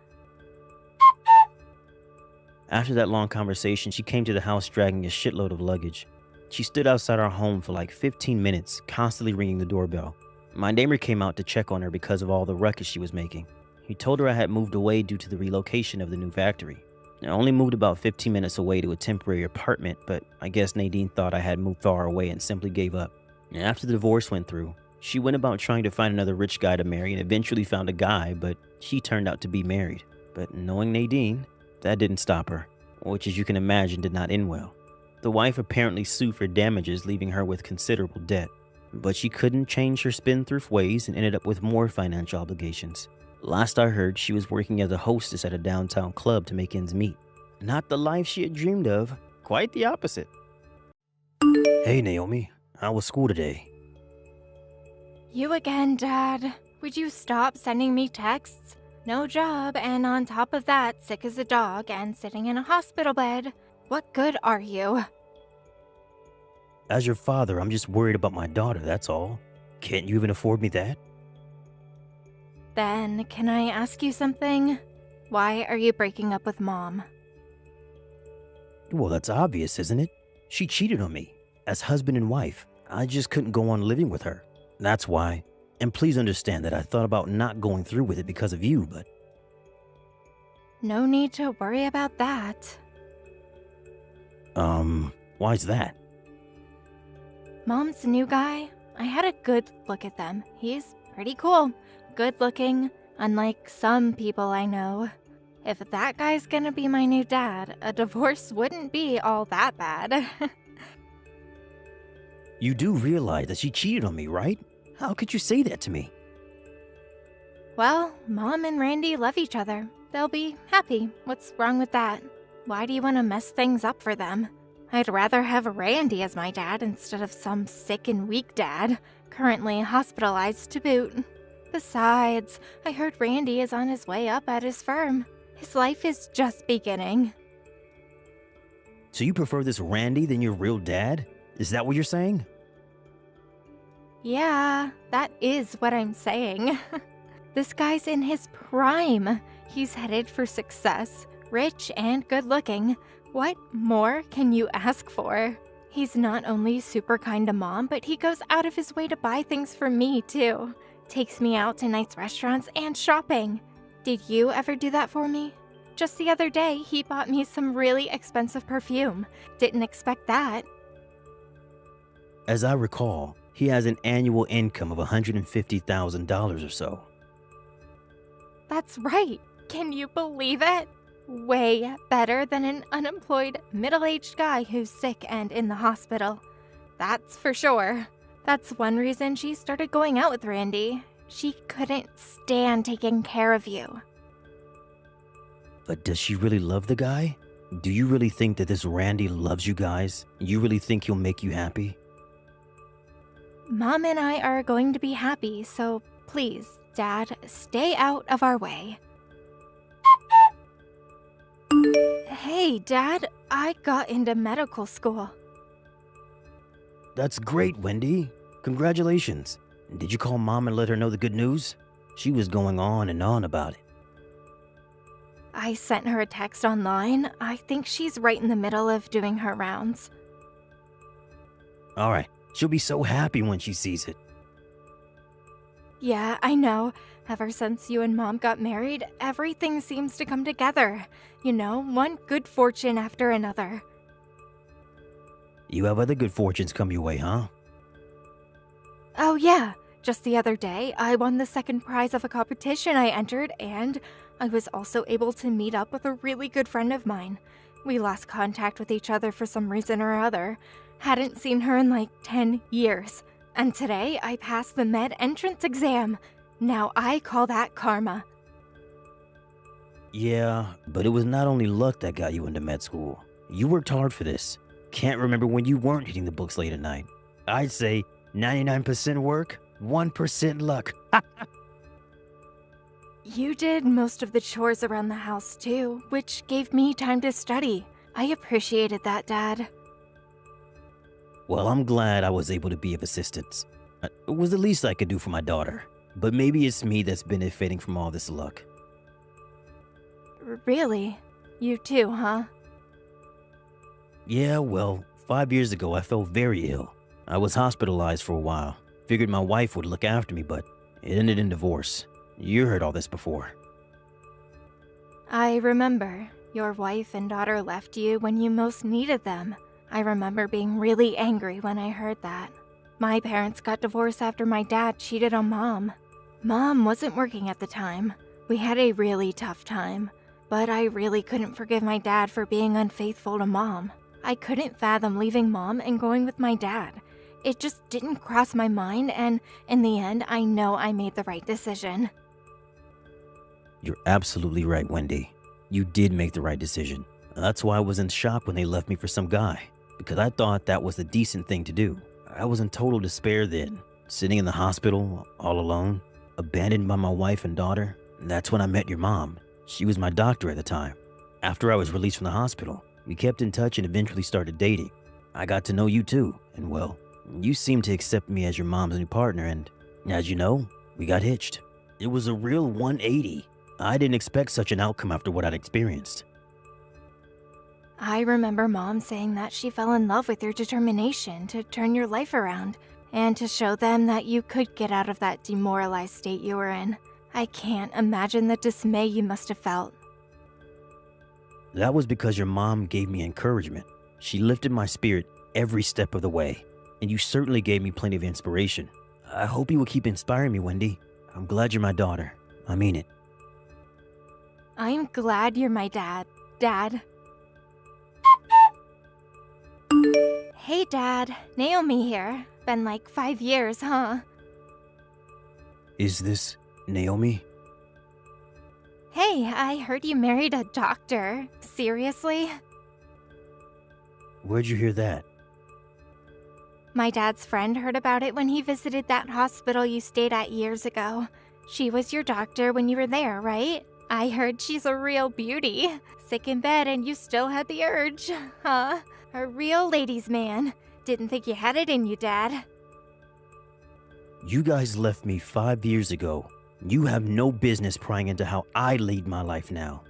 After that long conversation, she came to the house dragging a shitload of luggage. She stood outside our home for like 15 minutes, constantly ringing the doorbell. My neighbor came out to check on her because of all the ruckus she was making. He told her I had moved away due to the relocation of the new factory. I only moved about 15 minutes away to a temporary apartment, but I guess Nadine thought I had moved far away and simply gave up. After the divorce went through, she went about trying to find another rich guy to marry and eventually found a guy, but she turned out to be married. But knowing Nadine, that didn't stop her, which as you can imagine did not end well. The wife apparently sued for damages, leaving her with considerable debt. But she couldn't change her spendthrift ways and ended up with more financial obligations. Last I heard, she was working as a hostess at a downtown club to make ends meet. Not the life she had dreamed of, quite the opposite. Hey Naomi, how was school today? You again, Dad. Would you stop sending me texts? No job, and on top of that, sick as a dog and sitting in a hospital bed. What good are you? As your father, I'm just worried about my daughter, that's all. Can't you even afford me that? Then, can I ask you something? Why are you breaking up with Mom? Well, that's obvious, isn't it? She cheated on me. As husband and wife, I just couldn't go on living with her. That's why. And please understand that I thought about not going through with it because of you, but... No need to worry about that. Why's that? Mom's new guy, I had a good look at them. He's pretty cool. good looking, unlike some people I know. If that guy's gonna be my new dad, a divorce wouldn't be all that bad. You do realize that she cheated on me, right? How could you say that to me? Well, Mom and Randy love each other. They'll be happy. What's wrong with that? Why do you want to mess things up for them? I'd rather have Randy as my dad instead of some sick and weak dad, currently hospitalized to boot. Besides, I heard Randy is on his way up at his firm. His life is just beginning. So you prefer this Randy than your real dad? Is that what you're saying? Yeah, that is what I'm saying. This guy's in his prime. He's headed for success, rich and good looking. What more can you ask for? He's not only super kind to Mom, but he goes out of his way to buy things for me too. Takes me out to nice restaurants and shopping. Did you ever do that for me? Just the other day, he bought me some really expensive perfume. Didn't expect that. As I recall, he has an annual income of $150,000 or so. That's right. Can you believe it? Way better than an unemployed, middle-aged guy who's sick and in the hospital. That's for sure. That's one reason she started going out with Randy. She couldn't stand taking care of you. But does she really love the guy? Do you really think that this Randy loves you guys? You really think he'll make you happy? Mom and I are going to be happy, so please, Dad, stay out of our way. Hey, Dad, I got into medical school. That's great, Wendy. Congratulations. Did you call Mom and let her know the good news? She was going on and on about it. I sent her a text online. I think she's right in the middle of doing her rounds. All right. She'll be so happy when she sees it. Yeah, I know. Ever since you and Mom got married, everything seems to come together. You know, one good fortune after another. You have other good fortunes come your way, huh? Oh yeah, just the other day, I won the second prize of a competition I entered, and I was also able to meet up with a really good friend of mine. We lost contact with each other for some reason or other. Hadn't seen her in like 10 years. And today, I passed the med entrance exam. Now I call that karma. Yeah, but it was not only luck that got you into med school. You worked hard for this. Can't remember when you weren't hitting the books late at night. I'd say 99% work, 1% luck. You did most of the chores around the house too, which gave me time to study. I appreciated that, Dad. Well, I'm glad I was able to be of assistance. It was the least I could do for my daughter. But maybe it's me that's benefiting from all this luck. Really? You too, huh? Yeah, well, 5 years ago I fell very ill. I was hospitalized for a while. Figured my wife would look after me, but it ended in divorce. You heard all this before. I remember. Your wife and daughter left you when you most needed them. I remember being really angry when I heard that. My parents got divorced after my dad cheated on Mom. Mom wasn't working at the time. We had a really tough time. But I really couldn't forgive my dad for being unfaithful to Mom. I couldn't fathom leaving Mom and going with my dad. It just didn't cross my mind, and in the end, I know I made the right decision. You're absolutely right, Wendy. You did make the right decision. That's why I was in shock when they left me for some guy, because I thought that was the decent thing to do. I was in total despair then, sitting in the hospital, all alone, abandoned by my wife and daughter. That's when I met your mom. She was my doctor at the time. After I was released from the hospital, we kept in touch and eventually started dating. I got to know you too, and well, you seemed to accept me as your mom's new partner, and as you know, we got hitched. It was a real 180. I didn't expect such an outcome after what I'd experienced. I remember Mom saying that she fell in love with your determination to turn your life around and to show them that you could get out of that demoralized state you were in. I can't imagine the dismay you must have felt. That was because your mom gave me encouragement. She lifted my spirit every step of the way, and you certainly gave me plenty of inspiration. I hope you will keep inspiring me, Wendy. I'm glad you're my daughter. I mean it. I'm glad you're my dad. Dad. Hey, Dad. Naomi here. Been like 5 years, huh? Is this Naomi? Hey, I heard you married a doctor. Seriously? Where'd you hear that? My dad's friend heard about it when he visited that hospital you stayed at years ago. She was your doctor when you were there, right? I heard she's a real beauty. Sick in bed and you still had the urge, huh? A real ladies' man. Didn't think you had it in you, Dad. You guys left me 5 years ago. You have no business prying into how I lead my life now.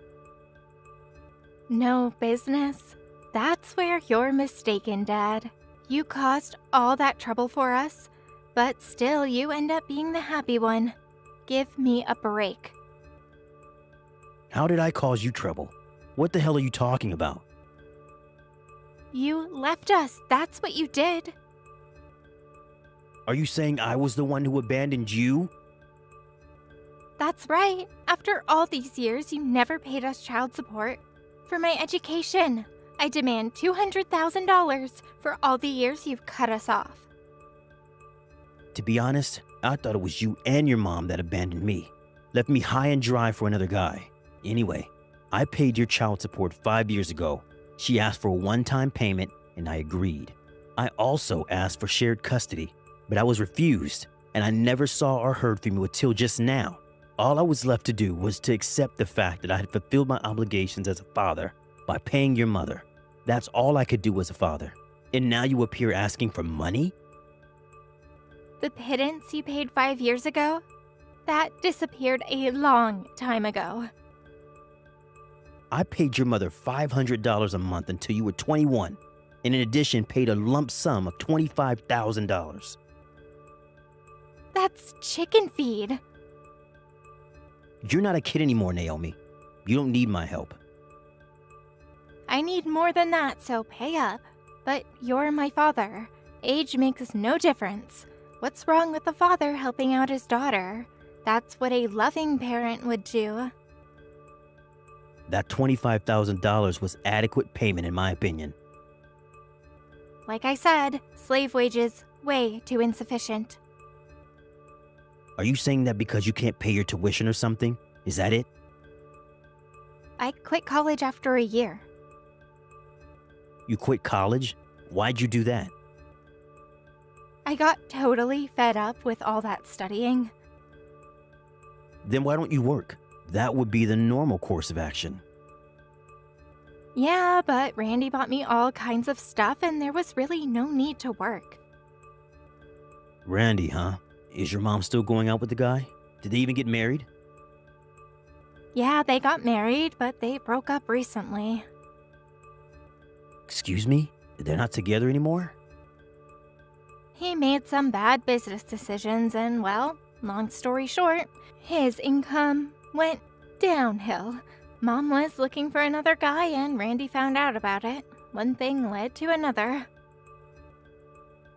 No business? That's where you're mistaken, Dad. You caused all that trouble for us, but still you end up being the happy one. Give me a break. How did I cause you trouble? What the hell are you talking about? You left us. That's what you did. Are you saying I was the one who abandoned you? That's right. After all these years, you never paid us child support. For my education, I demand $200,000 for all the years you've cut us off. To be honest, I thought it was you and your mom that abandoned me. Left me high and dry for another guy. Anyway, I paid your child support 5 years ago. She asked for a one-time payment, and I agreed. I also asked for shared custody, but I was refused, and I never saw or heard from you until just now. All I was left to do was to accept the fact that I had fulfilled my obligations as a father by paying your mother. That's all I could do as a father. And now you appear asking for money? The pittance you paid 5 years ago? That disappeared a long time ago. I paid your mother $500 a month until you were 21, and in addition paid a lump sum of $25,000. That's chicken feed. You're not a kid anymore, Naomi. You don't need my help. I need more than that, so pay up. But you're my father. Age makes no difference. What's wrong with the father helping out his daughter? That's what a loving parent would do. That $25,000 was adequate payment in my opinion. Like I said, slave wages, way too insufficient. Are you saying that because you can't pay your tuition or something? Is that it? I quit college after a year. You quit college? Why'd you do that? I got totally fed up with all that studying. Then why don't you work? That would be the normal course of action. Yeah, but Randy bought me all kinds of stuff and there was really no need to work. Randy, huh? Is your mom still going out with the guy? Did they even get married? Yeah, they got married, but they broke up recently. Excuse me? They're not together anymore? He made some bad business decisions and, well, long story short, his income went downhill. Mom was looking for another guy and Randy found out about it. One thing led to another.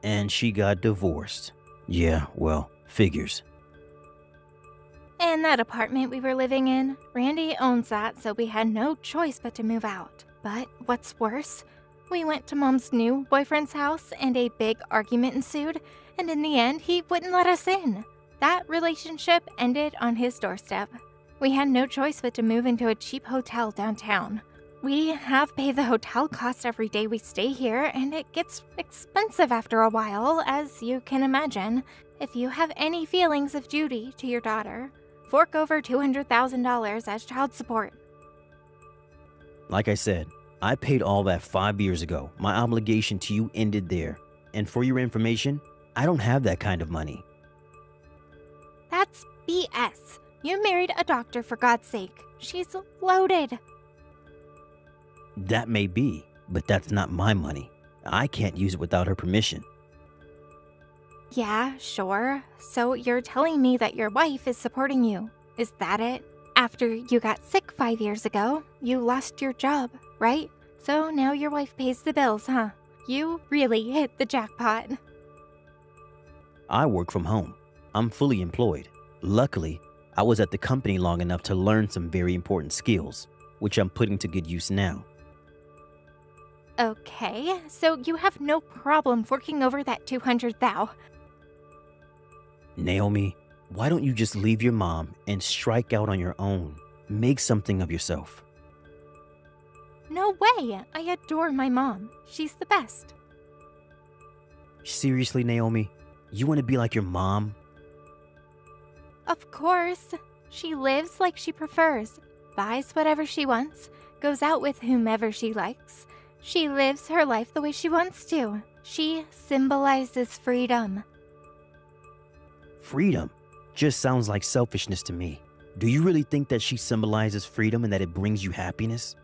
And she got divorced. Yeah, well, figures. And that apartment we were living in, Randy owns that, so we had no choice but to move out. But what's worse, we went to Mom's new boyfriend's house and a big argument ensued, and in the end, he wouldn't let us in. That relationship ended on his doorstep. We had no choice but to move into a cheap hotel downtown. We have paid the hotel cost every day we stay here, and it gets expensive after a while, as you can imagine. If you have any feelings of duty to your daughter, fork over $200,000 as child support. Like I said, I paid all that 5 years ago. My obligation to you ended there. And for your information, I don't have that kind of money. That's BS. You married a doctor, for God's sake. She's loaded. That may be, but that's not my money. I can't use it without her permission. Yeah, sure. So you're telling me that your wife is supporting you. Is that it? After you got sick 5 years ago, you lost your job, right? So now your wife pays the bills, huh? You really hit the jackpot. I work from home. I'm fully employed. Luckily, I was at the company long enough to learn some very important skills, which I'm putting to good use now. Okay, so you have no problem forking over that 200 thou. Naomi, why don't you just leave your mom and strike out on your own? Make something of yourself. No way! I adore my mom. She's the best. Seriously, Naomi? You want to be like your mom? Of course. She lives like she prefers, buys whatever she wants, goes out with whomever she likes. She lives her life the way she wants to. She symbolizes freedom. Freedom just sounds like selfishness to me. Do you really think that she symbolizes freedom and that it brings you happiness?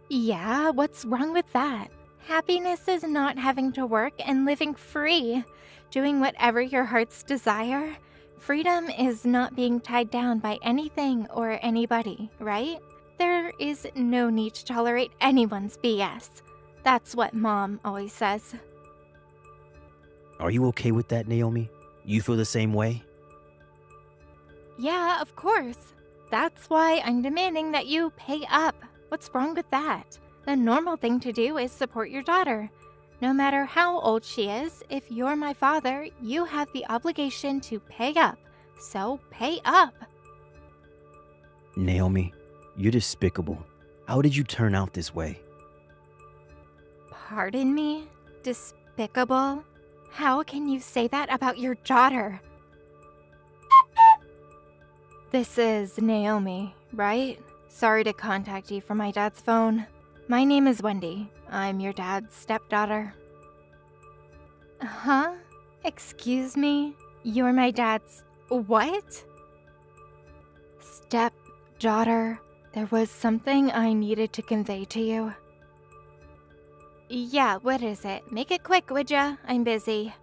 Yeah, what's wrong with that? Happiness is not having to work and living free, doing whatever your heart's desire. Freedom is not being tied down by anything or anybody, right? There is no need to tolerate anyone's BS. That's what Mom always says. Are you okay with that, Naomi? You feel the same way? Yeah, of course. That's why I'm demanding that you pay up. What's wrong with that? The normal thing to do is support your daughter. No matter how old she is, if you're my father, you have the obligation to pay up. So pay up. Naomi, you're despicable. How did you turn out this way? Pardon me? Despicable? How can you say that about your daughter? This is Naomi, right? Sorry to contact you from my dad's phone. My name is Wendy. I'm your dad's stepdaughter. Huh? Excuse me? You're my dad's what? Stepdaughter. There was something I needed to convey to you. Yeah, what is it? Make it quick, would ya? I'm busy.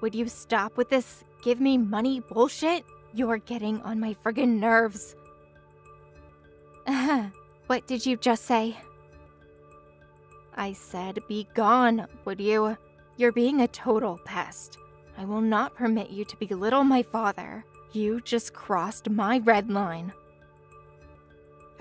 Would you stop with this give me money bullshit? You're getting on my friggin' nerves. What did you just say? I said be gone, would you? You're being a total pest. I will not permit you to belittle my father. You just crossed my red line.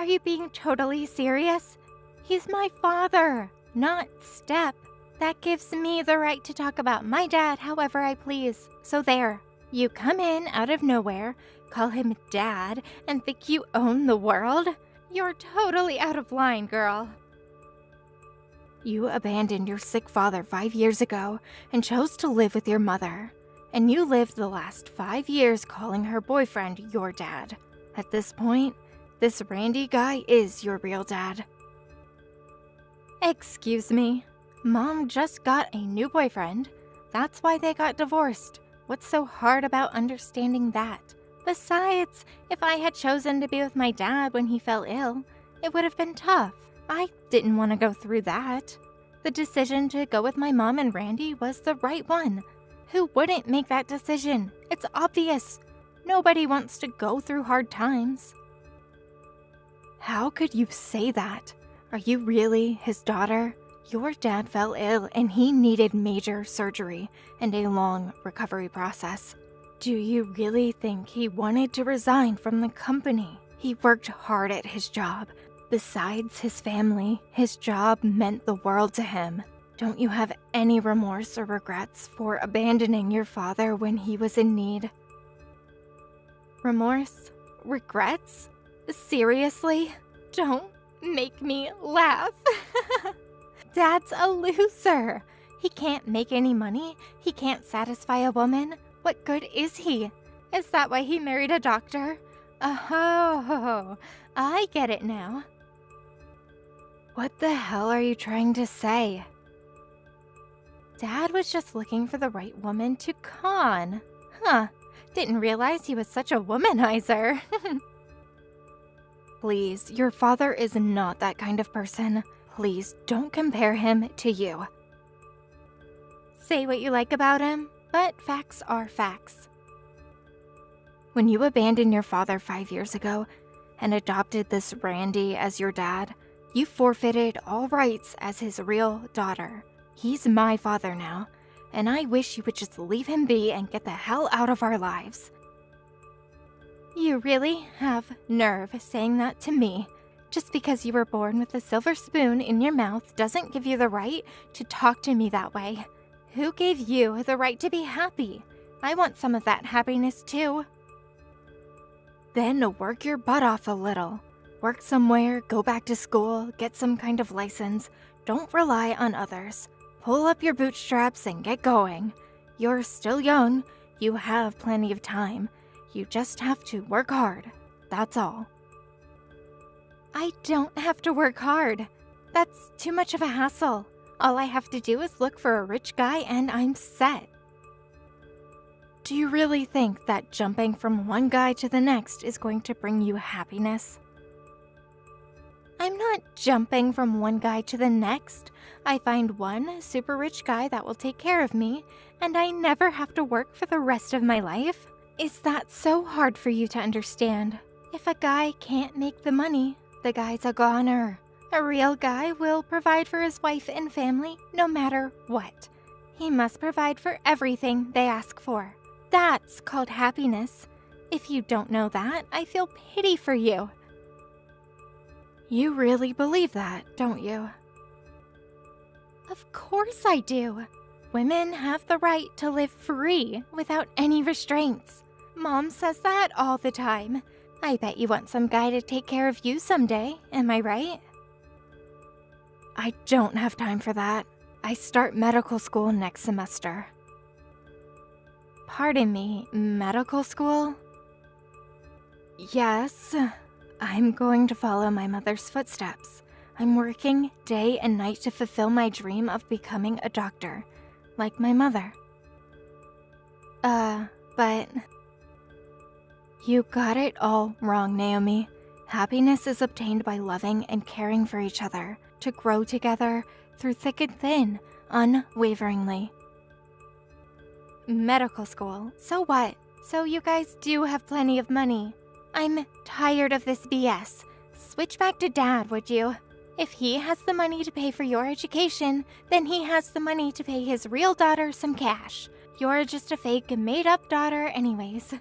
Are you being totally serious? He's my father, not Step. That gives me the right to talk about my dad however I please. So there. You come in out of nowhere, call him Dad, and think you own the world? You're totally out of line, girl. You abandoned your sick father 5 years ago and chose to live with your mother. And you lived the last 5 years calling her boyfriend your dad. At this point, this Randy guy is your real dad. Excuse me. Mom just got a new boyfriend. That's why they got divorced. What's so hard about understanding that? Besides, if I had chosen to be with my dad when he fell ill, it would have been tough. I didn't want to go through that. The decision to go with my mom and Randy was the right one. Who wouldn't make that decision? It's obvious. Nobody wants to go through hard times. How could you say that? Are you really his daughter? Your dad fell ill and he needed major surgery and a long recovery process. Do you really think he wanted to resign from the company? He worked hard at his job. Besides his family, his job meant the world to him. Don't you have any remorse or regrets for abandoning your father when he was in need? Remorse? Regrets? Seriously? Don't make me laugh. Dad's a loser. He can't make any money. He can't satisfy a woman. What good is he? Is that why he married a doctor? Oh, I get it now. What the hell are you trying to say? Dad was just looking for the right woman to con. Huh, didn't realize he was such a womanizer. Please, your father is not that kind of person. Please don't compare him to you. Say what you like about him, but facts are facts. When you abandoned your father 5 years ago and adopted this Randy as your dad, you forfeited all rights as his real daughter. He's my father now, and I wish you would just leave him be and get the hell out of our lives. You really have nerve saying that to me. Just because you were born with a silver spoon in your mouth doesn't give you the right to talk to me that way. Who gave you the right to be happy? I want some of that happiness too. Then work your butt off a little. Work somewhere, go back to school, get some kind of license. Don't rely on others. Pull up your bootstraps and get going. You're still young. You have plenty of time. You just have to work hard. That's all. I don't have to work hard. That's too much of a hassle. All I have to do is look for a rich guy and I'm set. Do you really think that jumping from one guy to the next is going to bring you happiness? I'm not jumping from one guy to the next. I find one super rich guy that will take care of me, and I never have to work for the rest of my life. Is that so hard for you to understand? If a guy can't make the money, the guy's a goner. A real guy will provide for his wife and family no matter what. He must provide for everything they ask for. That's called happiness. If you don't know that, I feel pity for you. You really believe that, don't you? Of course I do. Women have the right to live free without any restraints. Mom says that all the time. I bet you want some guy to take care of you someday, am I right? I don't have time for that. I start medical school next semester. Pardon me, medical school? Yes, I'm going to follow my mother's footsteps. I'm working day and night to fulfill my dream of becoming a doctor, like my mother. But... You got it all wrong, Naomi. Happiness is obtained by loving and caring for each other, to grow together through thick and thin, unwaveringly. Medical school, so what? So you guys do have plenty of money. I'm tired of this BS. Switch back to Dad, would you? If he has the money to pay for your education, then he has the money to pay his real daughter some cash. You're just a fake, made-up daughter anyways.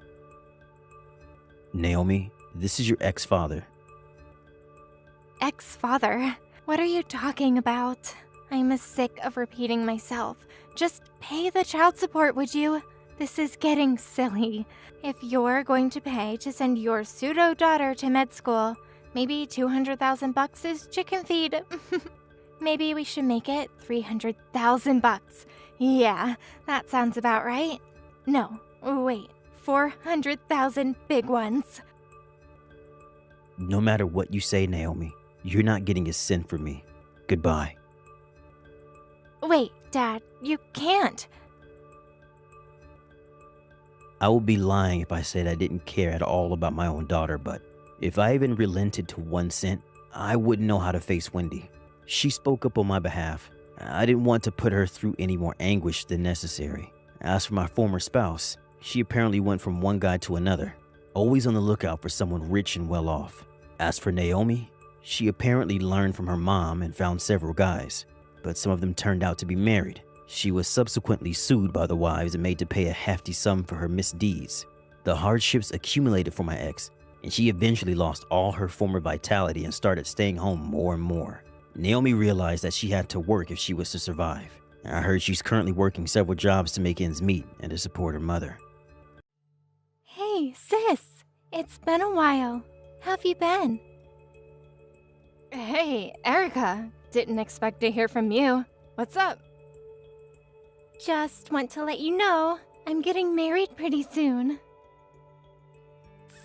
Naomi, this is your ex-father. Ex-father? What are you talking about? I'm sick of repeating myself. Just pay the child support, would you? This is getting silly. If you're going to pay to send your pseudo-daughter to med school, maybe $200,000 is chicken feed. Maybe we should make it $300,000. Yeah, that sounds about right. No, wait, 400,000 big ones. No matter what you say, Naomi, you're not getting a cent from me. Goodbye. Wait, Dad, you can't. I would be lying if I said I didn't care at all about my own daughter, but if I even relented to 1 cent, I wouldn't know how to face Wendy. She spoke up on my behalf. I didn't want to put her through any more anguish than necessary. As for my former spouse, she apparently went from one guy to another, always on the lookout for someone rich and well off. As for Naomi, she apparently learned from her mom and found several guys, but some of them turned out to be married. She was subsequently sued by the wives and made to pay a hefty sum for her misdeeds. The hardships accumulated for my ex, and she eventually lost all her former vitality and started staying home more and more. Naomi realized that she had to work if she was to survive. I heard she's currently working several jobs to make ends meet and to support her mother. Hey, sis. It's been a while. How have you been? Hey, Erica. Didn't expect to hear from you. What's up? Just want to let you know, I'm getting married pretty soon.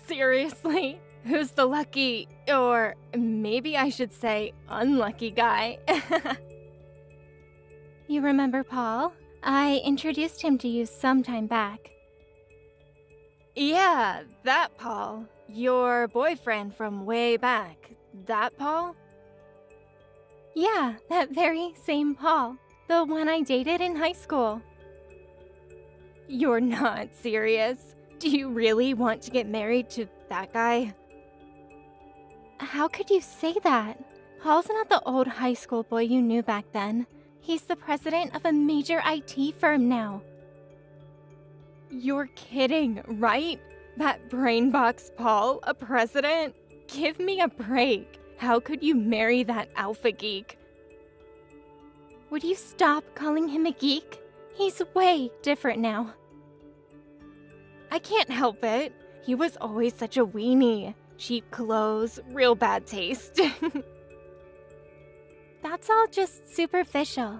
Seriously? Who's the lucky, or maybe I should say unlucky guy? You remember Paul? I introduced him to you some time back. Yeah, that Paul. Your boyfriend from way back. That Paul? Yeah, that very same Paul. The one I dated in high school. You're not serious? Do you really want to get married to that guy? How could you say that? Paul's not the old high school boy you knew back then. He's the president of a major IT firm now. You're kidding, right? That brainbox Paul, a president? Give me a break. How could you marry that alpha geek? Would you stop calling him a geek? He's way different now. I can't help it. He was always such a weenie. Cheap clothes, real bad taste. That's all just superficial.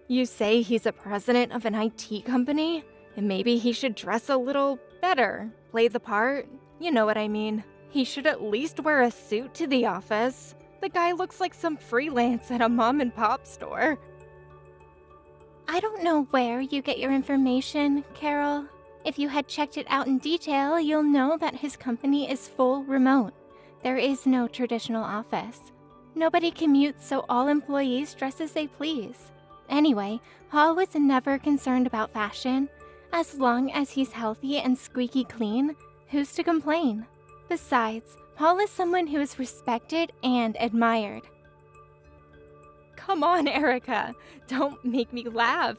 You say he's a president of an IT company? And maybe he should dress a little better, play the part. You know what I mean. He should at least wear a suit to the office. The guy looks like some freelance at a mom and pop store. I don't know where you get your information, Carol. If you had checked it out in detail, you'll know that his company is full remote. There is no traditional office. Nobody commutes, so all employees dress as they please. Anyway, Paul was never concerned about fashion. As long as he's healthy and squeaky clean, who's to complain? Besides, Paul is someone who is respected and admired. Come on, Erica. Don't make me laugh.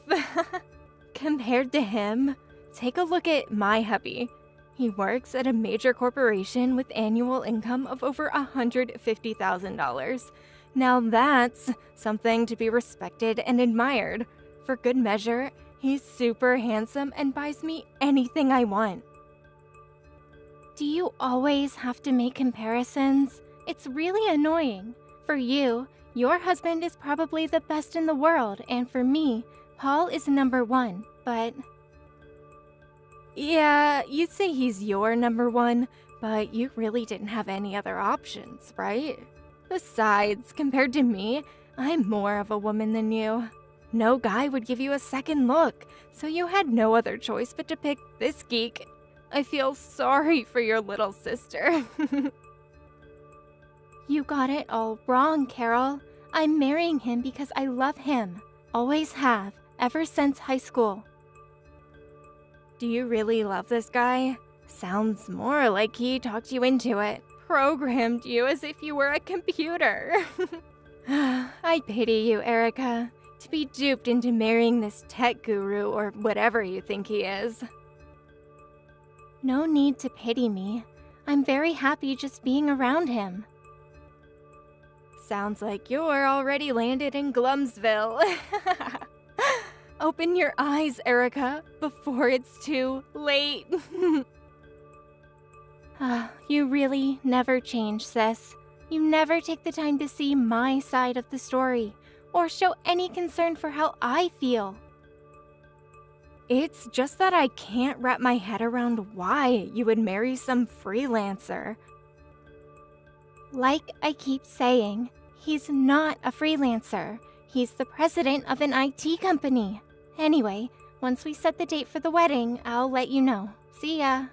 Compared to him, take a look at my hubby. He works at a major corporation with annual income of over $150,000. Now that's something to be respected and admired. For good measure, he's super handsome and buys me anything I want. Do you always have to make comparisons? It's really annoying. For you, your husband is probably the best in the world, and for me, Paul is number one, but... Yeah, you'd say he's your number one, but you really didn't have any other options, right? Besides, compared to me, I'm more of a woman than you. No guy would give you a second look, so you had no other choice but to pick this geek. I feel sorry for your little sister. You got it all wrong, Carol. I'm marrying him because I love him. Always have, ever since high school. Do you really love this guy? Sounds more like he talked you into it. Programmed you as if you were a computer. I pity you, Erica. To be duped into marrying this tech guru or whatever you think he is. No need to pity me. I'm very happy just being around him. Sounds like you're already landed in Glumsville. Open your eyes, Erica, before it's too late. You really never change, sis. You never take the time to see my side of the story, or show any concern for how I feel. It's just that I can't wrap my head around why you would marry some freelancer. Like I keep saying, he's not a freelancer. He's the president of an IT company. Anyway, once we set the date for the wedding, I'll let you know. See ya.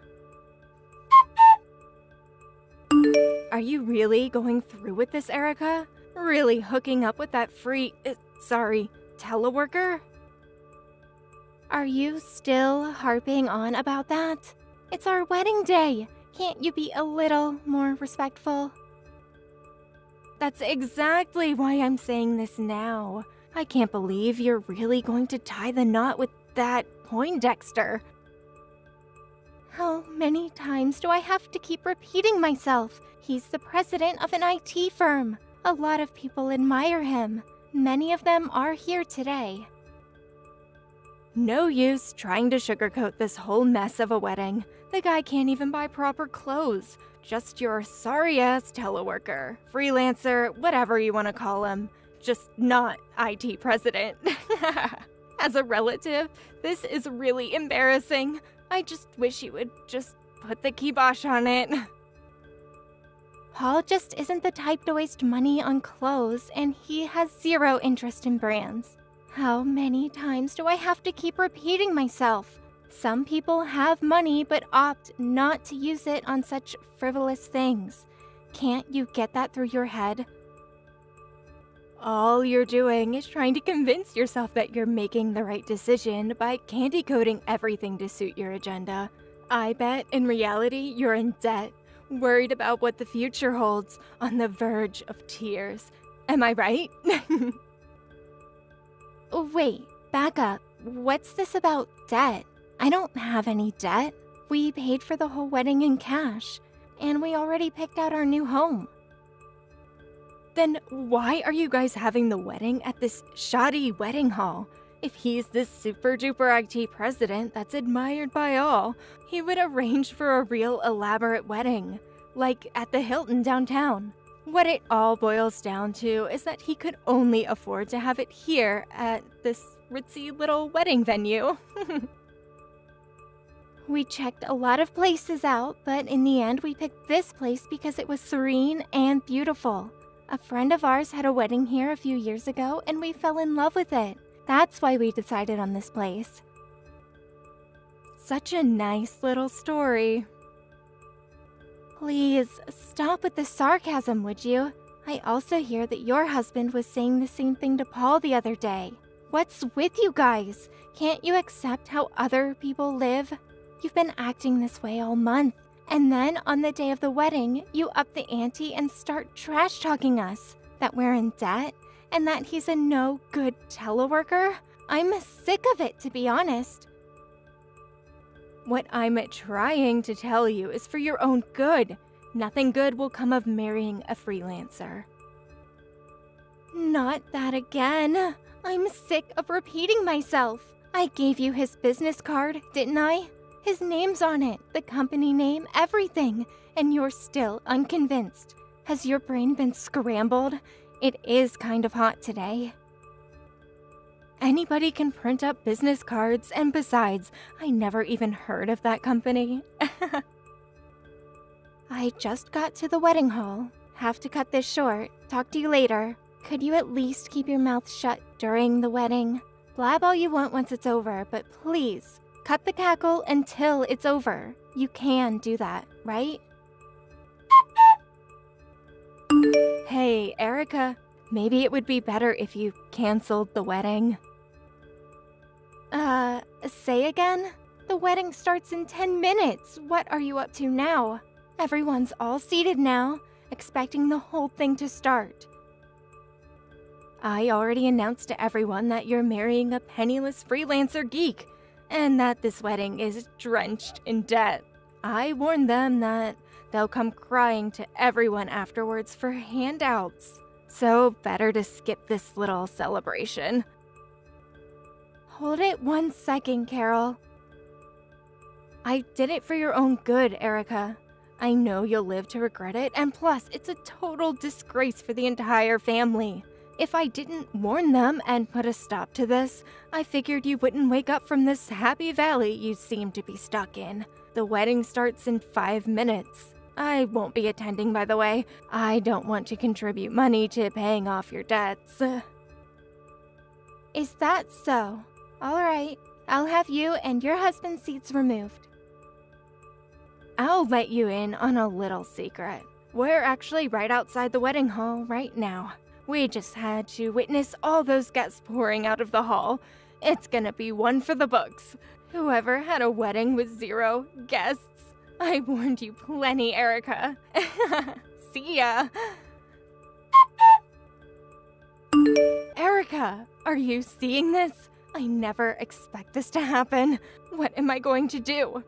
Are you really going through with this, Erica? Really hooking up with that teleworker? Are you still harping on about that? It's our wedding day. Can't you be a little more respectful? That's exactly why I'm saying this now. I can't believe you're really going to tie the knot with that Poindexter. How many times do I have to keep repeating myself? He's the president of an IT firm. A lot of people admire him. Many of them are here today. No use trying to sugarcoat this whole mess of a wedding. The guy can't even buy proper clothes. Just your sorry-ass teleworker, freelancer, whatever you want to call him. Just not IT president. As a relative, this is really embarrassing. I just wish you would just put the kibosh on it. Paul just isn't the type to waste money on clothes, and he has zero interest in brands. How many times do I have to keep repeating myself? Some people have money but opt not to use it on such frivolous things. Can't you get that through your head? All you're doing is trying to convince yourself that you're making the right decision by candy coating everything to suit your agenda. I bet in reality you're in debt, worried about what the future holds, on the verge of tears. Am I right? Wait, back up. What's this about debt? I don't have any debt. We paid for the whole wedding in cash, and we already picked out our new home. Then why are you guys having the wedding at this shoddy wedding hall? If he's this super duper IT president that's admired by all, he would arrange for a real elaborate wedding, like at the Hilton downtown. What it all boils down to is that he could only afford to have it here at this ritzy little wedding venue. We checked a lot of places out, but in the end we picked this place because it was serene and beautiful. A friend of ours had a wedding here a few years ago, and we fell in love with it. That's why we decided on this place. Such a nice little story. Please, stop with the sarcasm, would you? I also hear that your husband was saying the same thing to Paul the other day. What's with you guys? Can't you accept how other people live? You've been acting this way all month. And then, on the day of the wedding, you up the ante and start trash-talking us. That we're in debt, and that he's a no-good teleworker. I'm sick of it, to be honest. What I'm trying to tell you is for your own good. Nothing good will come of marrying a freelancer. Not that again. I'm sick of repeating myself. I gave you his business card, didn't I? His name's on it, the company name, everything, and you're still unconvinced. Has your brain been scrambled? It is kind of hot today. Anybody can print up business cards, and besides, I never even heard of that company. I just got to the wedding hall. Have to cut this short. Talk to you later. Could you at least keep your mouth shut during the wedding? Blab all you want once it's over, but please, cut the cackle until it's over. You can do that, right? Hey, Erica, maybe it would be better if you canceled the wedding. Say again? The wedding starts in 10 minutes. What are you up to now? Everyone's all seated now, expecting the whole thing to start. I already announced to everyone that you're marrying a penniless freelancer geek, and that this wedding is drenched in debt. I warned them that they'll come crying to everyone afterwards for handouts. So better to skip this little celebration. Hold it 1 second, Carol. I did it for your own good, Erica. I know you'll live to regret it, and plus, it's a total disgrace for the entire family. If I didn't warn them and put a stop to this, I figured you wouldn't wake up from this happy valley you seem to be stuck in. The wedding starts in 5 minutes. I won't be attending, by the way. I don't want to contribute money to paying off your debts. Is that so? All right, I'll have you and your husband's seats removed. I'll let you in on a little secret. We're actually right outside the wedding hall right now. We just had to witness all those guests pouring out of the hall. It's gonna be one for the books. Whoever had a wedding with 0 guests. I warned you plenty, Erica. See ya. Erica, are you seeing this? I never expect this to happen. What am I going to do?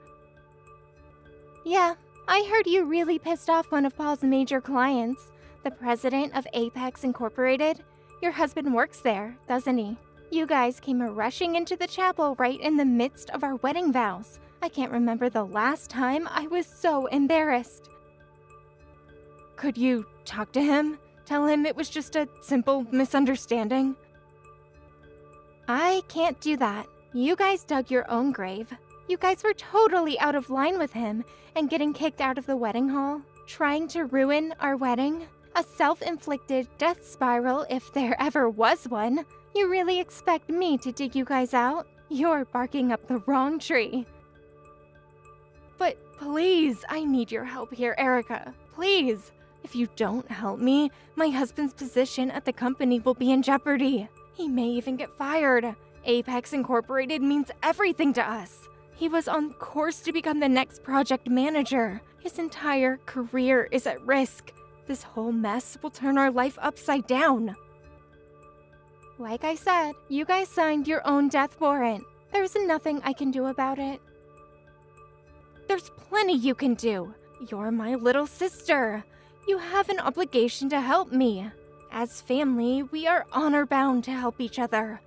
Yeah, I heard you really pissed off one of Paul's major clients, the president of Apex Incorporated. Your husband works there, doesn't he? You guys came rushing into the chapel right in the midst of our wedding vows. I can't remember the last time I was so embarrassed. Could you talk to him? Tell him it was just a simple misunderstanding? I can't do that. You guys dug your own grave. You guys were totally out of line with him and getting kicked out of the wedding hall, trying to ruin our wedding. A self-inflicted death spiral if there ever was one. You really expect me to dig you guys out? You're barking up the wrong tree. But please, I need your help here, Erica. Please. If you don't help me, my husband's position at the company will be in jeopardy. He may even get fired. Apex Incorporated means everything to us. He was on course to become the next project manager. His entire career is at risk. This whole mess will turn our life upside down. Like I said, you guys signed your own death warrant. There's nothing I can do about it. There's plenty you can do. You're my little sister. You have an obligation to help me. As family, we are honor-bound to help each other.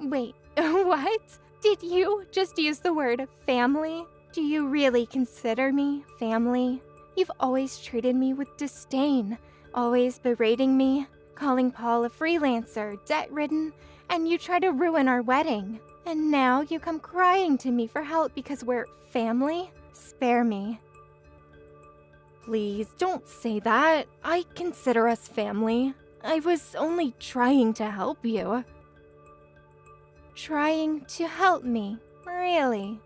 Wait, what? Did you just use the word family? Do you really consider me family? You've always treated me with disdain, always berating me, calling Paul a freelancer, debt-ridden, and you try to ruin our wedding. And now you come crying to me for help because we're family? Spare me. Please, don't say that. I consider us family. I was only trying to help you. Trying to help me, really?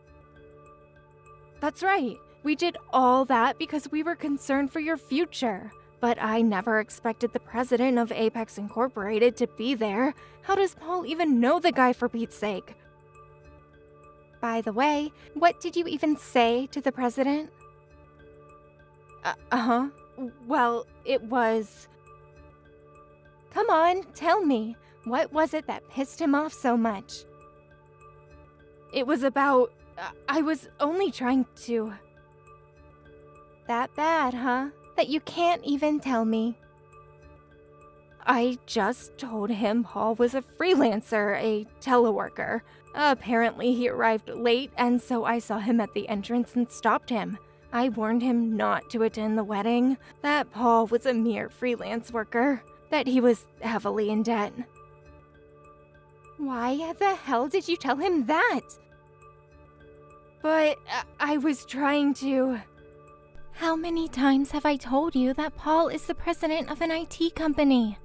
That's right. We did all that because we were concerned for your future. But I never expected the president of Apex Incorporated to be there. How does Paul even know the guy, for Pete's sake? By the way, what did you even say to the president? Well, it was... Come on, tell me. What was it that pissed him off so much? It was about... I was only trying to... That bad, huh? That you can't even tell me. I just told him Paul was a freelancer, a teleworker. Apparently he arrived late, and so I saw him at the entrance and stopped him. I warned him not to attend the wedding, that Paul was a mere freelance worker, that he was heavily in debt. Why the hell did you tell him that? But I was trying to... How many times have I told you that Paul is the president of an IT company?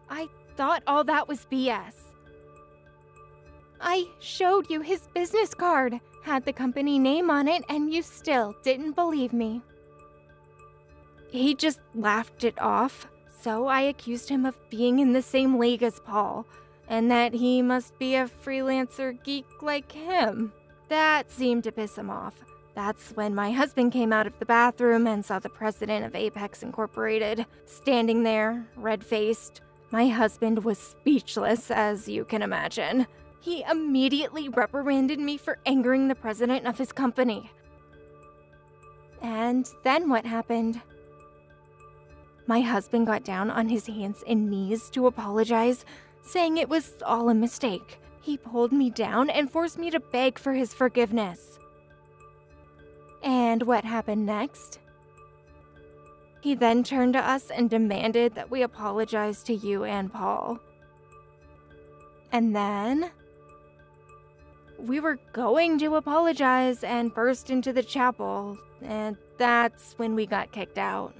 I thought all that was BS. I showed you his business card, had the company name on it, and you still didn't believe me. He just laughed it off, so I accused him of being in the same league as Paul, and that he must be a freelancer geek like him. That seemed to piss him off. That's when my husband came out of the bathroom and saw the president of Apex Incorporated standing there, red-faced. My husband was speechless, as you can imagine. He immediately reprimanded me for angering the president of his company. And then what happened? My husband got down on his hands and knees to apologize, saying it was all a mistake. He pulled me down and forced me to beg for his forgiveness. And what happened next? He then turned to us and demanded that we apologize to you and Paul. And then... we were going to apologize and burst into the chapel, and that's when we got kicked out.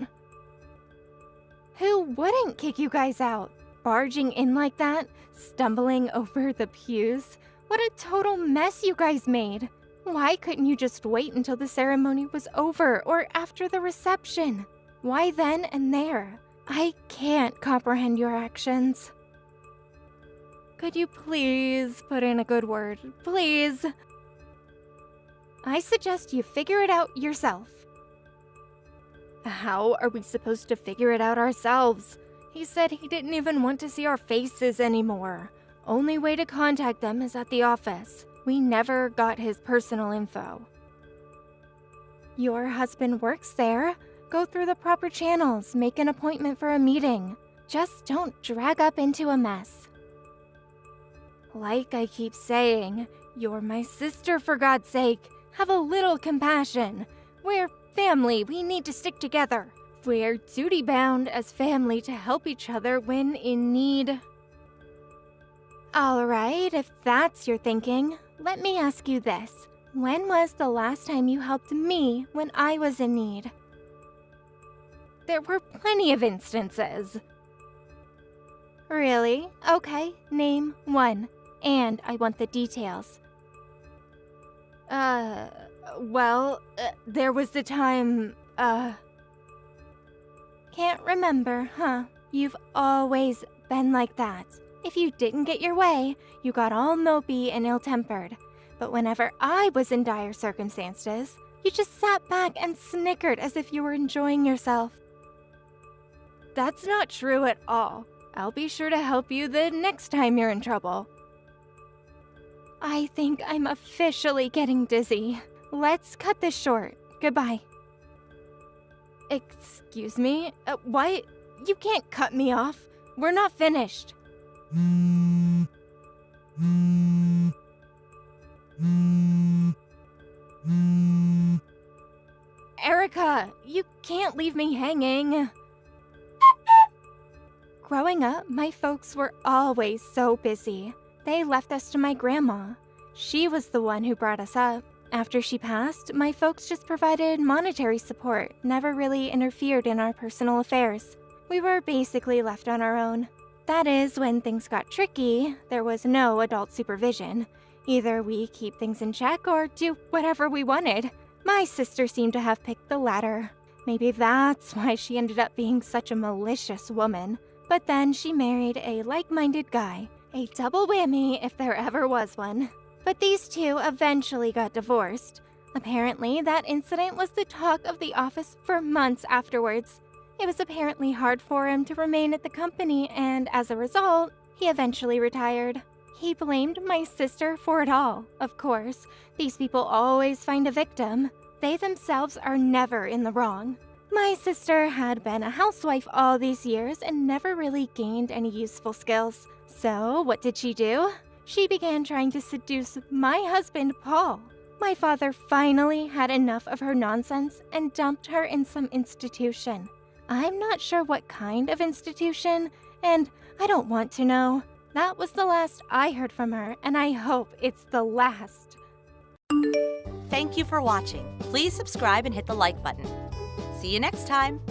Who wouldn't kick you guys out? Barging in like that, stumbling over the pews. What a total mess you guys made. Why couldn't you just wait until the ceremony was over or after the reception? Why then and there? I can't comprehend your actions. Could you please put in a good word? Please? I suggest you figure it out yourself. How are we supposed to figure it out ourselves? He said he didn't even want to see our faces anymore. Only way to contact them is at the office. We never got his personal info. Your husband works there. Go through the proper channels, make an appointment for a meeting. Just don't drag up into a mess. Like I keep saying, you're my sister, for God's sake. Have a little compassion. We're family, we need to stick together. We're duty-bound as family to help each other when in need. Alright, if that's your thinking, let me ask you this. When was the last time you helped me when I was in need? There were plenty of instances. Really? Okay, name one. And I want the details. There was the time, Can't remember, huh? You've always been like that. If you didn't get your way, you got all mopey and ill-tempered. But whenever I was in dire circumstances, you just sat back and snickered as if you were enjoying yourself. That's not true at all. I'll be sure to help you the next time you're in trouble. I think I'm officially getting dizzy. Let's cut this short. Goodbye. Excuse me? What? You can't cut me off. We're not finished. Erica, you can't leave me hanging. Growing up, my folks were always so busy. They left us to my grandma. She was the one who brought us up. After she passed, my folks just provided monetary support, never really interfered in our personal affairs. We were basically left on our own. That is, when things got tricky, there was no adult supervision. Either we keep things in check or do whatever we wanted. My sister seemed to have picked the latter. Maybe that's why she ended up being such a malicious woman. But then she married a like-minded guy. A double whammy if there ever was one. But these two eventually got divorced. Apparently, that incident was the talk of the office for months afterwards. It was apparently hard for him to remain at the company, and as a result, he eventually retired. He blamed my sister for it all. Of course, these people always find a victim. They themselves are never in the wrong. My sister had been a housewife all these years and never really gained any useful skills. So, what did she do? She began trying to seduce my husband, Paul. My father finally had enough of her nonsense and dumped her in some institution. I'm not sure what kind of institution, and I don't want to know. That was the last I heard from her, and I hope it's the last. Thank you for watching. Please subscribe and hit the like button. See you next time.